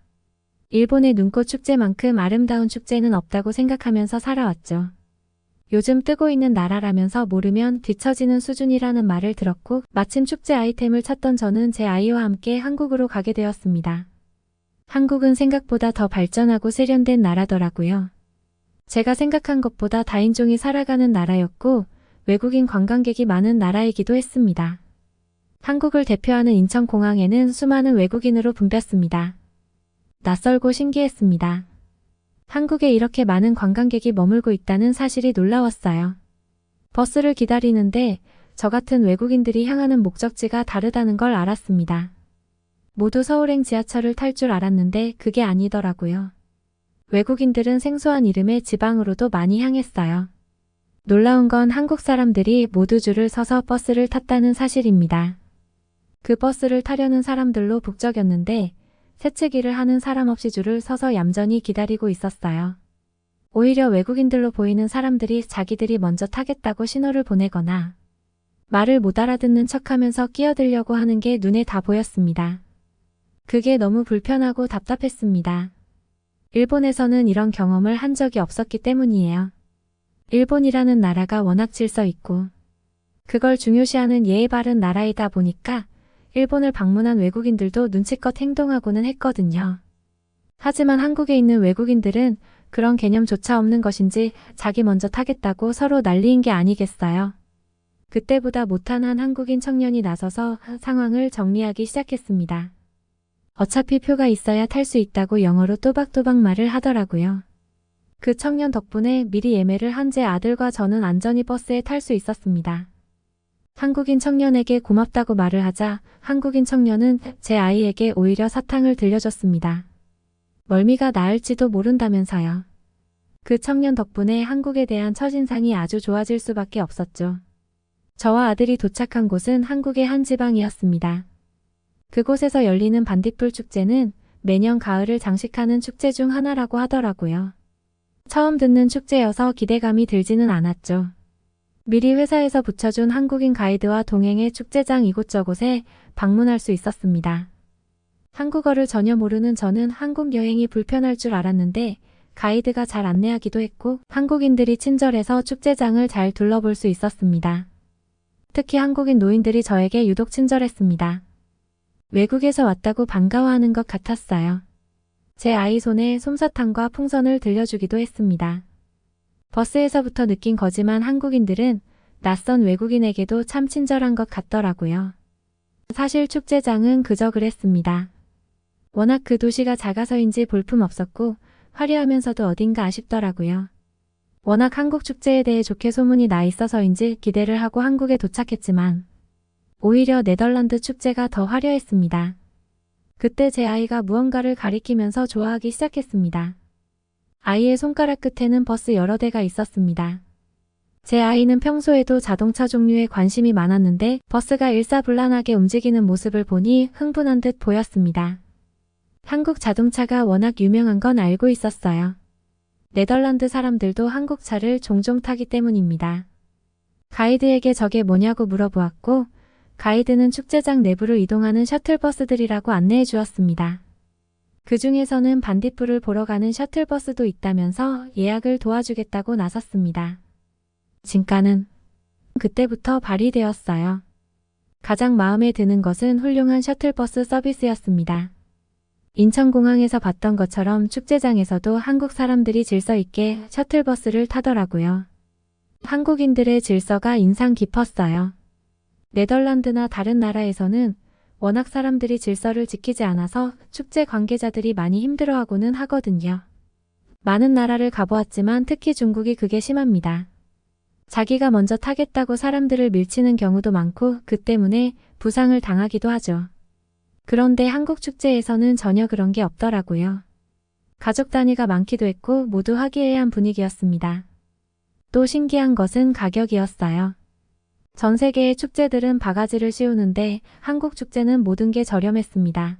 일본의 눈꽃 축제만큼 아름다운 축제는 없다고 생각하면서 살아왔죠. 요즘 뜨고 있는 나라라면서 모르면 뒤처지는 수준이라는 말을 들었고 마침 축제 아이템을 찾던 저는 제 아이와 함께 한국으로 가게 되었습니다. 한국은 생각보다 더 발전하고 세련된 나라더라고요. 제가 생각한 것보다 다인종이 살아가는 나라였고 외국인 관광객이 많은 나라이기도 했습니다. 한국을 대표하는 인천공항에는 수많은 외국인으로 붐볐습니다. 낯설고 신기했습니다. 한국에 이렇게 많은 관광객이 머물고 있다는 사실이 놀라웠어요. 버스를 기다리는데 저 같은 외국인들이 향하는 목적지가 다르다는 걸 알았습니다. 모두 서울행 지하철을 탈 줄 알았는데 그게 아니더라고요. 외국인들은 생소한 이름의 지방으로도 많이 향했어요. 놀라운 건 한국 사람들이 모두 줄을 서서 버스를 탔다는 사실입니다. 그 버스를 타려는 사람들로 북적였는데 새치기를 하는 사람 없이 줄을 서서 얌전히 기다리고 있었어요. 오히려 외국인들로 보이는 사람들이 자기들이 먼저 타겠다고 신호를 보내거나 말을 못 알아듣는 척하면서 끼어들려고 하는 게 눈에 다 보였습니다. 그게 너무 불편하고 답답했습니다. 일본에서는 이런 경험을 한 적이 없었기 때문이에요. 일본이라는 나라가 워낙 질서 있고 그걸 중요시하는 예의 바른 나라이다 보니까 일본을 방문한 외국인들도 눈치껏 행동하고는 했거든요. 하지만 한국에 있는 외국인들은 그런 개념조차 없는 것인지 자기 먼저 타겠다고 서로 난리인 게 아니겠어요. 그때보다 못한 한 한국인 청년이 나서서 상황을 정리하기 시작했습니다. 어차피 표가 있어야 탈 수 있다고 영어로 또박또박 말을 하더라고요. 그 청년 덕분에 미리 예매를 한 제 아들과 저는 안전히 버스에 탈 수 있었습니다. 한국인 청년에게 고맙다고 말을 하자 한국인 청년은 제 아이에게 오히려 사탕을 들려줬습니다. 멀미가 나을지도 모른다면서요. 그 청년 덕분에 한국에 대한 첫인상이 아주 좋아질 수밖에 없었죠. 저와 아들이 도착한 곳은 한국의 한 지방이었습니다. 그곳에서 열리는 반딧불 축제는 매년 가을을 장식하는 축제 중 하나라고 하더라고요. 처음 듣는 축제여서 기대감이 들지는 않았죠. 미리 회사에서 붙여준 한국인 가이드와 동행해 축제장 이곳저곳에 방문할 수 있었습니다. 한국어를 전혀 모르는 저는 한국 여행이 불편할 줄 알았는데 가이드가 잘 안내하기도 했고 한국인들이 친절해서 축제장을 잘 둘러볼 수 있었습니다. 특히 한국인 노인들이 저에게 유독 친절했습니다. 외국에서 왔다고 반가워하는 것 같았어요. 제 아이 손에 솜사탕과 풍선을 들려주기도 했습니다. 버스에서부터 느낀 거지만 한국인들은 낯선 외국인에게도 참 친절한 것 같더라고요. 사실 축제장은 그저 그랬습니다. 워낙 그 도시가 작아서인지 볼품 없었고 화려하면서도 어딘가 아쉽더라고요. 워낙 한국 축제에 대해 좋게 소문이 나 있어서인지 기대를 하고 한국에 도착했지만 오히려 네덜란드 축제가 더 화려했습니다. 그때 제 아이가 무언가를 가리키면서 좋아하기 시작했습니다. 아이의 손가락 끝에는 버스 여러 대가 있었습니다. 제 아이는 평소에도 자동차 종류에 관심이 많았는데 버스가 일사불란하게 움직이는 모습을 보니 흥분한 듯 보였습니다. 한국 자동차가 워낙 유명한 건 알고 있었어요. 네덜란드 사람들도 한국 차를 종종 타기 때문입니다. 가이드에게 저게 뭐냐고 물어보았고 가이드는 축제장 내부를 이동하는 셔틀버스들이라고 안내해 주었습니다. 그 중에서는 반딧불을 보러 가는 셔틀버스도 있다면서 예약을 도와주겠다고 나섰습니다. 진가는 그때부터 발휘되었어요. 가장 마음에 드는 것은 훌륭한 셔틀버스 서비스였습니다. 인천공항에서 봤던 것처럼 축제장에서도 한국 사람들이 질서 있게 셔틀버스를 타더라고요. 한국인들의 질서가 인상 깊었어요. 네덜란드나 다른 나라에서는 워낙 사람들이 질서를 지키지 않아서 축제 관계자들이 많이 힘들어하고는 하거든요. 많은 나라를 가보았지만 특히 중국이 그게 심합니다. 자기가 먼저 타겠다고 사람들을 밀치는 경우도 많고 그 때문에 부상을 당하기도 하죠. 그런데 한국 축제에서는 전혀 그런 게 없더라고요. 가족 단위가 많기도 했고 모두 화기애애한 분위기였습니다. 또 신기한 것은 가격이었어요. 전 세계의 축제들은 바가지를 씌우는데 한국 축제는 모든 게 저렴했습니다.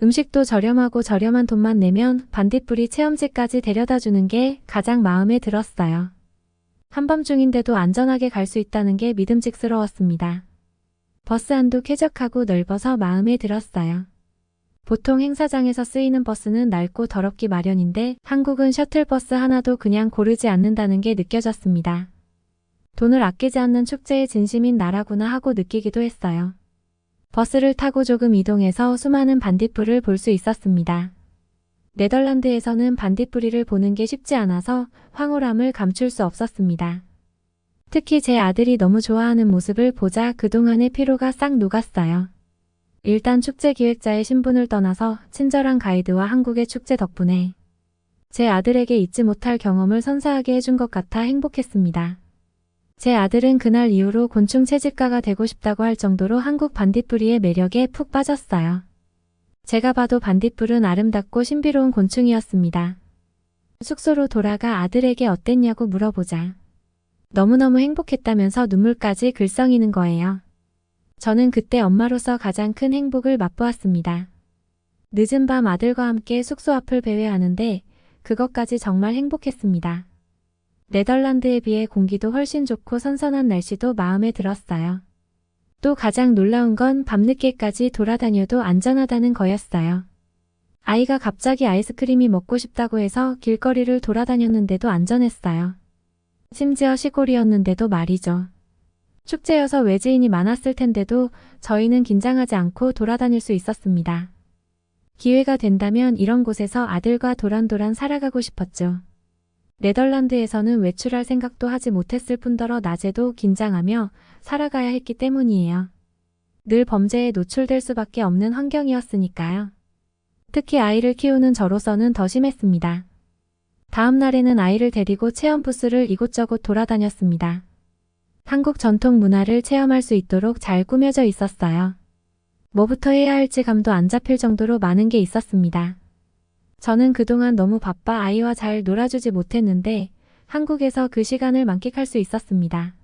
음식도 저렴하고 저렴한 돈만 내면 반딧불이 체험지까지 데려다 주는 게 가장 마음에 들었어요. 한밤중인데도 안전하게 갈 수 있다는 게 믿음직스러웠습니다. 버스 안도 쾌적하고 넓어서 마음에 들었어요. 보통 행사장에서 쓰이는 버스는 낡고 더럽기 마련인데 한국은 셔틀버스 하나도 그냥 고르지 않는다는 게 느껴졌습니다. 돈을 아끼지 않는 축제의 진심인 나라구나 하고 느끼기도 했어요. 버스를 타고 조금 이동해서 수많은 반딧불을 볼 수 있었습니다. 네덜란드에서는 반딧불이를 보는 게 쉽지 않아서 황홀함을 감출 수 없었습니다. 특히 제 아들이 너무 좋아하는 모습을 보자 그동안의 피로가 싹 녹았어요. 일단 축제 기획자의 신분을 떠나서 친절한 가이드와 한국의 축제 덕분에 제 아들에게 잊지 못할 경험을 선사하게 해준 것 같아 행복했습니다. 제 아들은 그날 이후로 곤충 채집가가 되고 싶다고 할 정도로 한국 반딧불이의 매력에 푹 빠졌어요. 제가 봐도 반딧불은 아름답고 신비로운 곤충이었습니다. 숙소로 돌아가 아들에게 어땠냐고 물어보자 너무너무 행복했다면서 눈물까지 글썽이는 거예요. 저는 그때 엄마로서 가장 큰 행복을 맛보았습니다. 늦은 밤 아들과 함께 숙소 앞을 배회하는데 그것까지 정말 행복했습니다. 네덜란드에 비해 공기도 훨씬 좋고 선선한 날씨도 마음에 들었어요. 또 가장 놀라운 건 밤늦게까지 돌아다녀도 안전하다는 거였어요. 아이가 갑자기 아이스크림이 먹고 싶다고 해서 길거리를 돌아다녔는데도 안전했어요. 심지어 시골이었는데도 말이죠. 축제여서 외지인이 많았을 텐데도 저희는 긴장하지 않고 돌아다닐 수 있었습니다. 기회가 된다면 이런 곳에서 아들과 도란도란 살아가고 싶었죠. 네덜란드에서는 외출할 생각도 하지 못했을 뿐더러 낮에도 긴장하며 살아가야 했기 때문이에요. 늘 범죄에 노출될 수밖에 없는 환경이었으니까요. 특히 아이를 키우는 저로서는 더 심했습니다. 다음 날에는 아이를 데리고 체험 부스를 이곳저곳 돌아다녔습니다. 한국 전통 문화를 체험할 수 있도록 잘 꾸며져 있었어요. 뭐부터 해야 할지 감도 안 잡힐 정도로 많은 게 있었습니다. 저는 그동안 너무 바빠 아이와 잘 놀아주지 못했는데 한국에서 그 시간을 만끽할 수 있었습니다.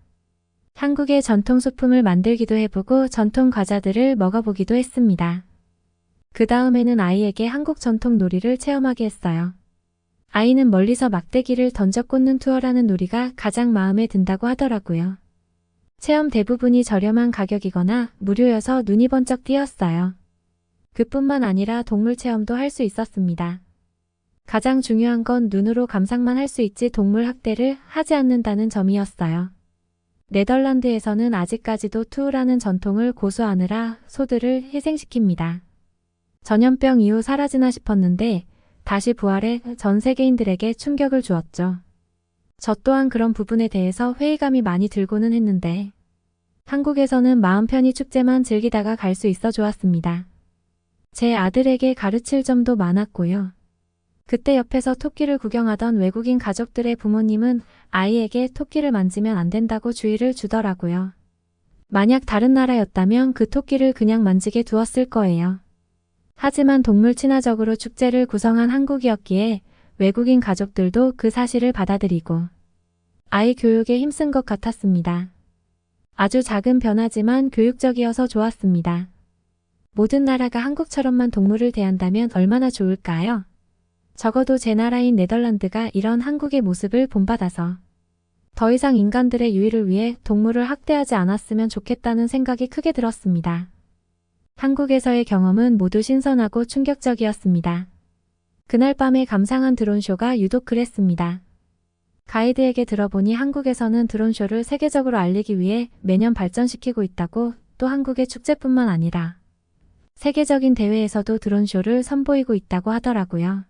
한국의 전통 소품을 만들기도 해보고 전통 과자들을 먹어보기도 했습니다. 그 다음에는 아이에게 한국 전통 놀이를 체험하게 했어요. 아이는 멀리서 막대기를 던져 꽂는 투어라는 놀이가 가장 마음에 든다고 하더라고요. 체험 대부분이 저렴한 가격이거나 무료여서 눈이 번쩍 띄었어요. 그뿐만 아니라 동물 체험도 할 수 있었습니다. 가장 중요한 건 눈으로 감상만 할 수 있지 동물 학대를 하지 않는다는 점이었어요. 네덜란드에서는 아직까지도 투우라는 전통을 고수하느라 소들을 희생시킵니다. 전염병 이후 사라지나 싶었는데 다시 부활해 전 세계인들에게 충격을 주었죠. 저 또한 그런 부분에 대해서 회의감이 많이 들고는 했는데 한국에서는 마음 편히 축제만 즐기다가 갈 수 있어 좋았습니다. 제 아들에게 가르칠 점도 많았고요. 그때 옆에서 토끼를 구경하던 외국인 가족들의 부모님은 아이에게 토끼를 만지면 안 된다고 주의를 주더라고요. 만약 다른 나라였다면 그 토끼를 그냥 만지게 두었을 거예요. 하지만 동물 친화적으로 축제를 구성한 한국이었기에 외국인 가족들도 그 사실을 받아들이고 아이 교육에 힘쓴 것 같았습니다. 아주 작은 변화지만 교육적이어서 좋았습니다. 모든 나라가 한국처럼만 동물을 대한다면 얼마나 좋을까요? 적어도 제 나라인 네덜란드가 이런 한국의 모습을 본받아서 더 이상 인간들의 유의를 위해 동물을 학대하지 않았으면 좋겠다는 생각이 크게 들었습니다. 한국에서의 경험은 모두 신선하고 충격적이었습니다. 그날 밤에 감상한 드론쇼가 유독 그랬습니다. 가이드에게 들어보니 한국에서는 드론쇼를 세계적으로 알리기 위해 매년 발전시키고 있다고 또 한국의 축제뿐만 아니라 세계적인 대회에서도 드론쇼를 선보이고 있다고 하더라고요.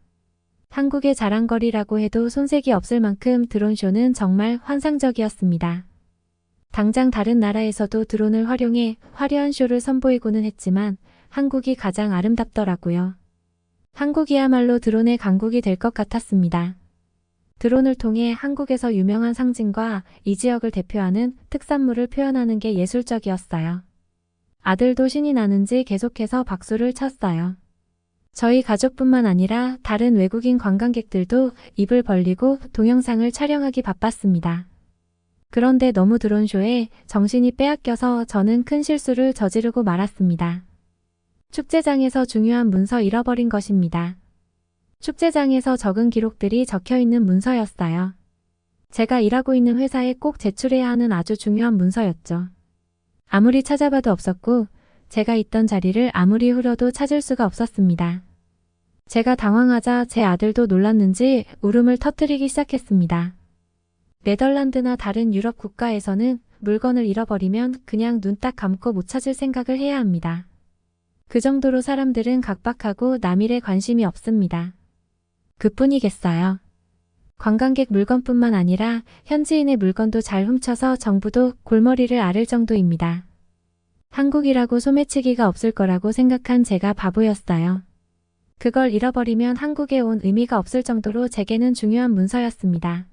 한국의 자랑거리라고 해도 손색이 없을 만큼 드론쇼는 정말 환상적이었습니다. 당장 다른 나라에서도 드론을 활용해 화려한 쇼를 선보이고는 했지만 한국이 가장 아름답더라고요. 한국이야말로 드론의 강국이 될 것 같았습니다. 드론을 통해 한국에서 유명한 상징과 이 지역을 대표하는 특산물을 표현하는 게 예술적이었어요. 아들도 신이 나는지 계속해서 박수를 쳤어요. 저희 가족뿐만 아니라 다른 외국인 관광객들도 입을 벌리고 동영상을 촬영하기 바빴습니다. 그런데 너무 드론쇼에 정신이 빼앗겨서 저는 큰 실수를 저지르고 말았습니다. 축제장에서 중요한 문서 잃어버린 것입니다. 축제장에서 적은 기록들이 적혀있는 문서였어요. 제가 일하고 있는 회사에 꼭 제출해야 하는 아주 중요한 문서였죠. 아무리 찾아봐도 없었고 제가 있던 자리를 아무리 후려도 찾을 수가 없었습니다. 제가 당황하자 제 아들도 놀랐는지 울음을 터뜨리기 시작했습니다. 네덜란드나 다른 유럽 국가에서는 물건을 잃어버리면 그냥 눈 딱 감고 못 찾을 생각을 해야 합니다. 그 정도로 사람들은 각박하고 남일에 관심이 없습니다. 그뿐이겠어요. 관광객 물건뿐만 아니라 현지인의 물건도 잘 훔쳐서 정부도 골머리를 앓을 정도입니다. 한국이라고 소매치기가 없을 거라고 생각한 제가 바보였어요. 그걸 잃어버리면 한국에 온 의미가 없을 정도로 제게는 중요한 문서였습니다.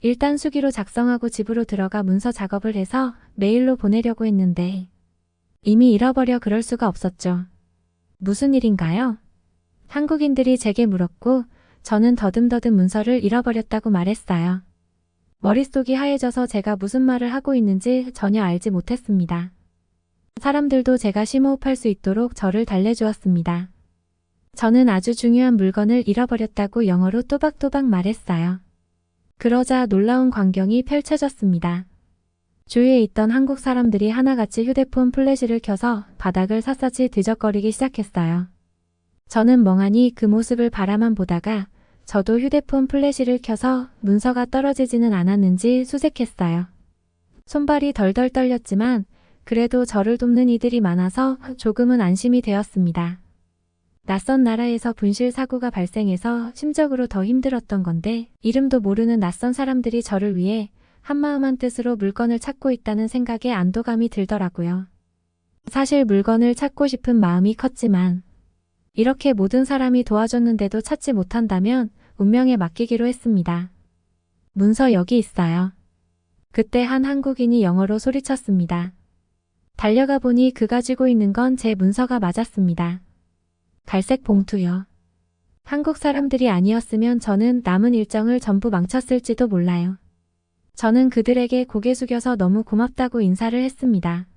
일단 수기로 작성하고 집으로 들어가 문서 작업을 해서 메일로 보내려고 했는데 이미 잃어버려 그럴 수가 없었죠. 무슨 일인가요? 한국인들이 제게 물었고 저는 더듬더듬 문서를 잃어버렸다고 말했어요. 머릿속이 하얘져서 제가 무슨 말을 하고 있는지 전혀 알지 못했습니다. 사람들도 제가 심호흡할 수 있도록 저를 달래주었습니다. 저는 아주 중요한 물건을 잃어버렸다고 영어로 또박또박 말했어요. 그러자 놀라운 광경이 펼쳐졌습니다. 주위에 있던 한국 사람들이 하나같이 휴대폰 플래시를 켜서 바닥을 샅샅이 뒤적거리기 시작했어요. 저는 멍하니 그 모습을 바라만 보다가 저도 휴대폰 플래시를 켜서 문서가 떨어지지는 않았는지 수색했어요. 손발이 덜덜 떨렸지만 그래도 저를 돕는 이들이 많아서 조금은 안심이 되었습니다. 낯선 나라에서 분실 사고가 발생해서 심적으로 더 힘들었던 건데 이름도 모르는 낯선 사람들이 저를 위해 한마음 한뜻으로 물건을 찾고 있다는 생각에 안도감이 들더라고요. 사실 물건을 찾고 싶은 마음이 컸지만 이렇게 모든 사람이 도와줬는데도 찾지 못한다면 운명에 맡기기로 했습니다. 문서 여기 있어요. 그때 한 한국인이 영어로 소리쳤습니다. 달려가 보니 그가 쥐고 있는 건 제 문서가 맞았습니다. 갈색 봉투요. 한국 사람들이 아니었으면 저는 남은 일정을 전부 망쳤을지도 몰라요. 저는 그들에게 고개 숙여서 너무 고맙다고 인사를 했습니다.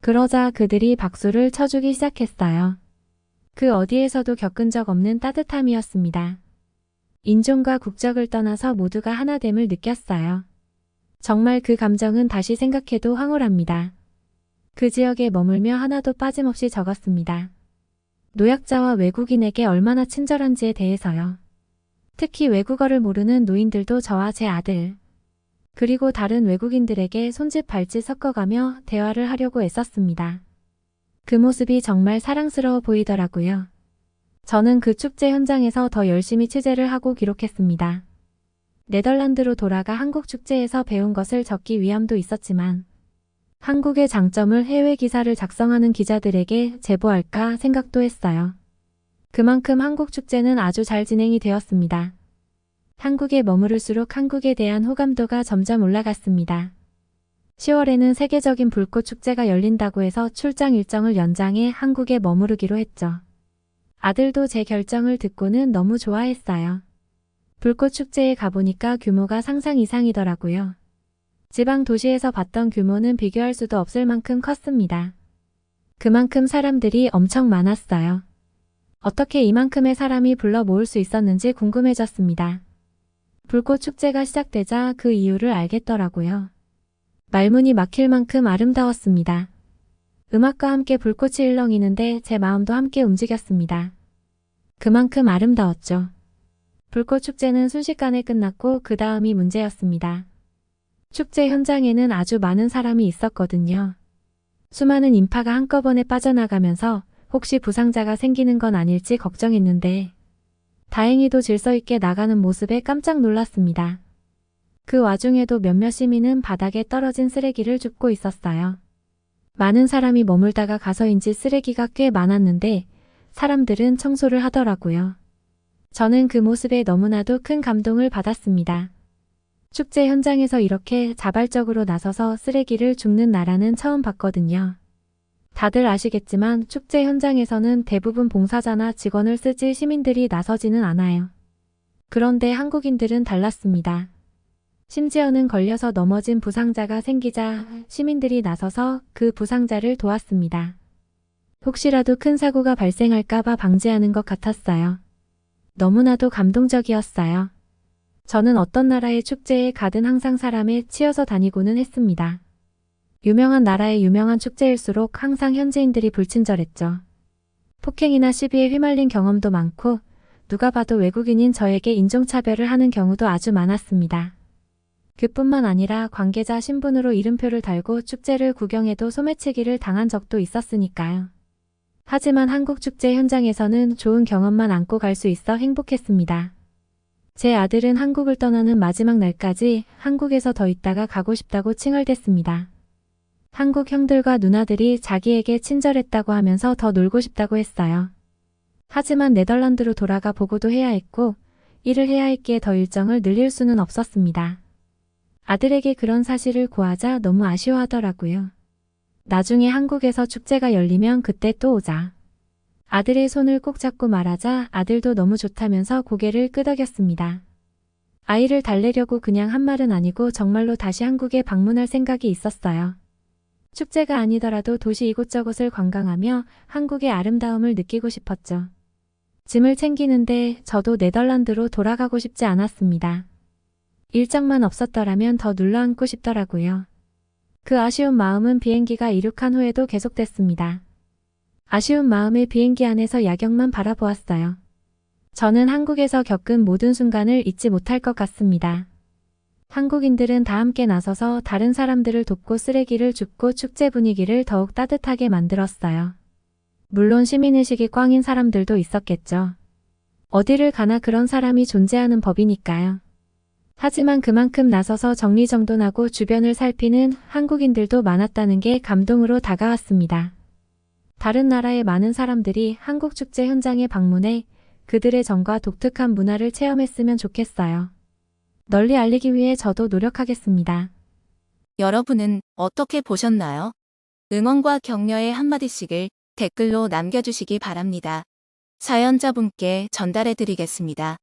그러자 그들이 박수를 쳐주기 시작했어요. 그 어디에서도 겪은 적 없는 따뜻함이었습니다. 인종과 국적을 떠나서 모두가 하나됨을 느꼈어요. 정말 그 감정은 다시 생각해도 황홀합니다. 그 지역에 머물며 하나도 빠짐없이 적었습니다. 노약자와 외국인에게 얼마나 친절한지에 대해서요. 특히 외국어를 모르는 노인들도 저와 제 아들, 그리고 다른 외국인들에게 손짓 발짓 섞어가며 대화를 하려고 애썼습니다. 그 모습이 정말 사랑스러워 보이더라고요. 저는 그 축제 현장에서 더 열심히 취재를 하고 기록했습니다. 네덜란드로 돌아가 한국 축제에서 배운 것을 적기 위함도 있었지만 한국의 장점을 해외 기사를 작성하는 기자들에게 제보할까 생각도 했어요. 그만큼 한국 축제는 아주 잘 진행이 되었습니다. 한국에 머무를수록 한국에 대한 호감도가 점점 올라갔습니다. 10월에는 세계적인 불꽃 축제가 열린다고 해서 출장 일정을 연장해 한국에 머무르기로 했죠. 아들도 제 결정을 듣고는 너무 좋아했어요. 불꽃 축제에 가보니까 규모가 상상 이상이더라고요. 지방 도시에서 봤던 규모는 비교할 수도 없을 만큼 컸습니다. 그만큼 사람들이 엄청 많았어요. 어떻게 이만큼의 사람이 불러 모을 수 있었는지 궁금해졌습니다. 불꽃 축제가 시작되자 그 이유를 알겠더라고요. 말문이 막힐 만큼 아름다웠습니다. 음악과 함께 불꽃이 일렁이는데 제 마음도 함께 움직였습니다. 그만큼 아름다웠죠. 불꽃 축제는 순식간에 끝났고 그 다음이 문제였습니다. 축제 현장에는 아주 많은 사람이 있었거든요. 수많은 인파가 한꺼번에 빠져나가면서 혹시 부상자가 생기는 건 아닐지 걱정했는데 다행히도 질서 있게 나가는 모습에 깜짝 놀랐습니다. 그 와중에도 몇몇 시민은 바닥에 떨어진 쓰레기를 줍고 있었어요. 많은 사람이 머물다가 가서인지 쓰레기가 꽤 많았는데 사람들은 청소를 하더라고요. 저는 그 모습에 너무나도 큰 감동을 받았습니다. 축제 현장에서 이렇게 자발적으로 나서서 쓰레기를 줍는 나라는 처음 봤거든요. 다들 아시겠지만 축제 현장에서는 대부분 봉사자나 직원을 쓰지 시민들이 나서지는 않아요. 그런데 한국인들은 달랐습니다. 심지어는 걸려서 넘어진 부상자가 생기자 시민들이 나서서 그 부상자를 도왔습니다. 혹시라도 큰 사고가 발생할까봐 방지하는 것 같았어요. 너무나도 감동적이었어요. 저는 어떤 나라의 축제에 가든 항상 사람에 치여서 다니고는 했습니다. 유명한 나라의 유명한 축제일수록 항상 현지인들이 불친절했죠. 폭행이나 시비에 휘말린 경험도 많고 누가 봐도 외국인인 저에게 인종차별을 하는 경우도 아주 많았습니다. 그뿐만 아니라 관계자 신분으로 이름표를 달고 축제를 구경해도 소매치기를 당한 적도 있었으니까요. 하지만 한국 축제 현장에서는 좋은 경험만 안고 갈 수 있어 행복했습니다. 제 아들은 한국을 떠나는 마지막 날까지 한국에서 더 있다가 가고 싶다고 칭얼댔습니다. 한국 형들과 누나들이 자기에게 친절했다고 하면서 더 놀고 싶다고 했어요. 하지만 네덜란드로 돌아가 보고도 해야 했고 일을 해야 했기에 더 일정을 늘릴 수는 없었습니다. 아들에게 그런 사실을 고하자 너무 아쉬워하더라고요. 나중에 한국에서 축제가 열리면 그때 또 오자. 아들의 손을 꼭 잡고 말하자 아들도 너무 좋다면서 고개를 끄덕였습니다. 아이를 달래려고 그냥 한 말은 아니고 정말로 다시 한국에 방문할 생각이 있었어요. 축제가 아니더라도 도시 이곳저곳을 관광하며 한국의 아름다움을 느끼고 싶었죠. 짐을 챙기는데 저도 네덜란드로 돌아가고 싶지 않았습니다. 일정만 없었더라면 더 눌러앉고 싶더라고요. 그 아쉬운 마음은 비행기가 이륙한 후에도 계속됐습니다. 아쉬운 마음에 비행기 안에서 야경만 바라보았어요. 저는 한국에서 겪은 모든 순간을 잊지 못할 것 같습니다. 한국인들은 다 함께 나서서 다른 사람들을 돕고 쓰레기를 줍고 축제 분위기를 더욱 따뜻하게 만들었어요. 물론 시민의식이 꽝인 사람들도 있었겠죠. 어디를 가나 그런 사람이 존재하는 법이니까요. 하지만 그만큼 나서서 정리정돈하고 주변을 살피는 한국인들도 많았다는 게 감동으로 다가왔습니다. 다른 나라의 많은 사람들이 한국 축제 현장에 방문해 그들의 정과 독특한 문화를 체험했으면 좋겠어요. 널리 알리기 위해 저도 노력하겠습니다. 여러분은 어떻게 보셨나요? 응원과 격려의 한마디씩을 댓글로 남겨주시기 바랍니다. 사연자분께 전달해 드리겠습니다.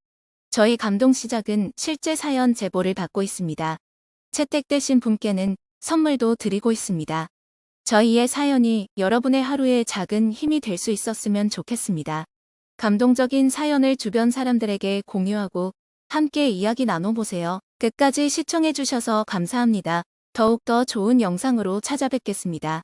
저희 감동 시작은 실제 사연 제보를 받고 있습니다. 채택되신 분께는 선물도 드리고 있습니다. 저희의 사연이 여러분의 하루에 작은 힘이 될 수 있었으면 좋겠습니다. 감동적인 사연을 주변 사람들에게 공유하고 함께 이야기 나눠보세요. 끝까지 시청해주셔서 감사합니다. 더욱더 좋은 영상으로 찾아뵙겠습니다.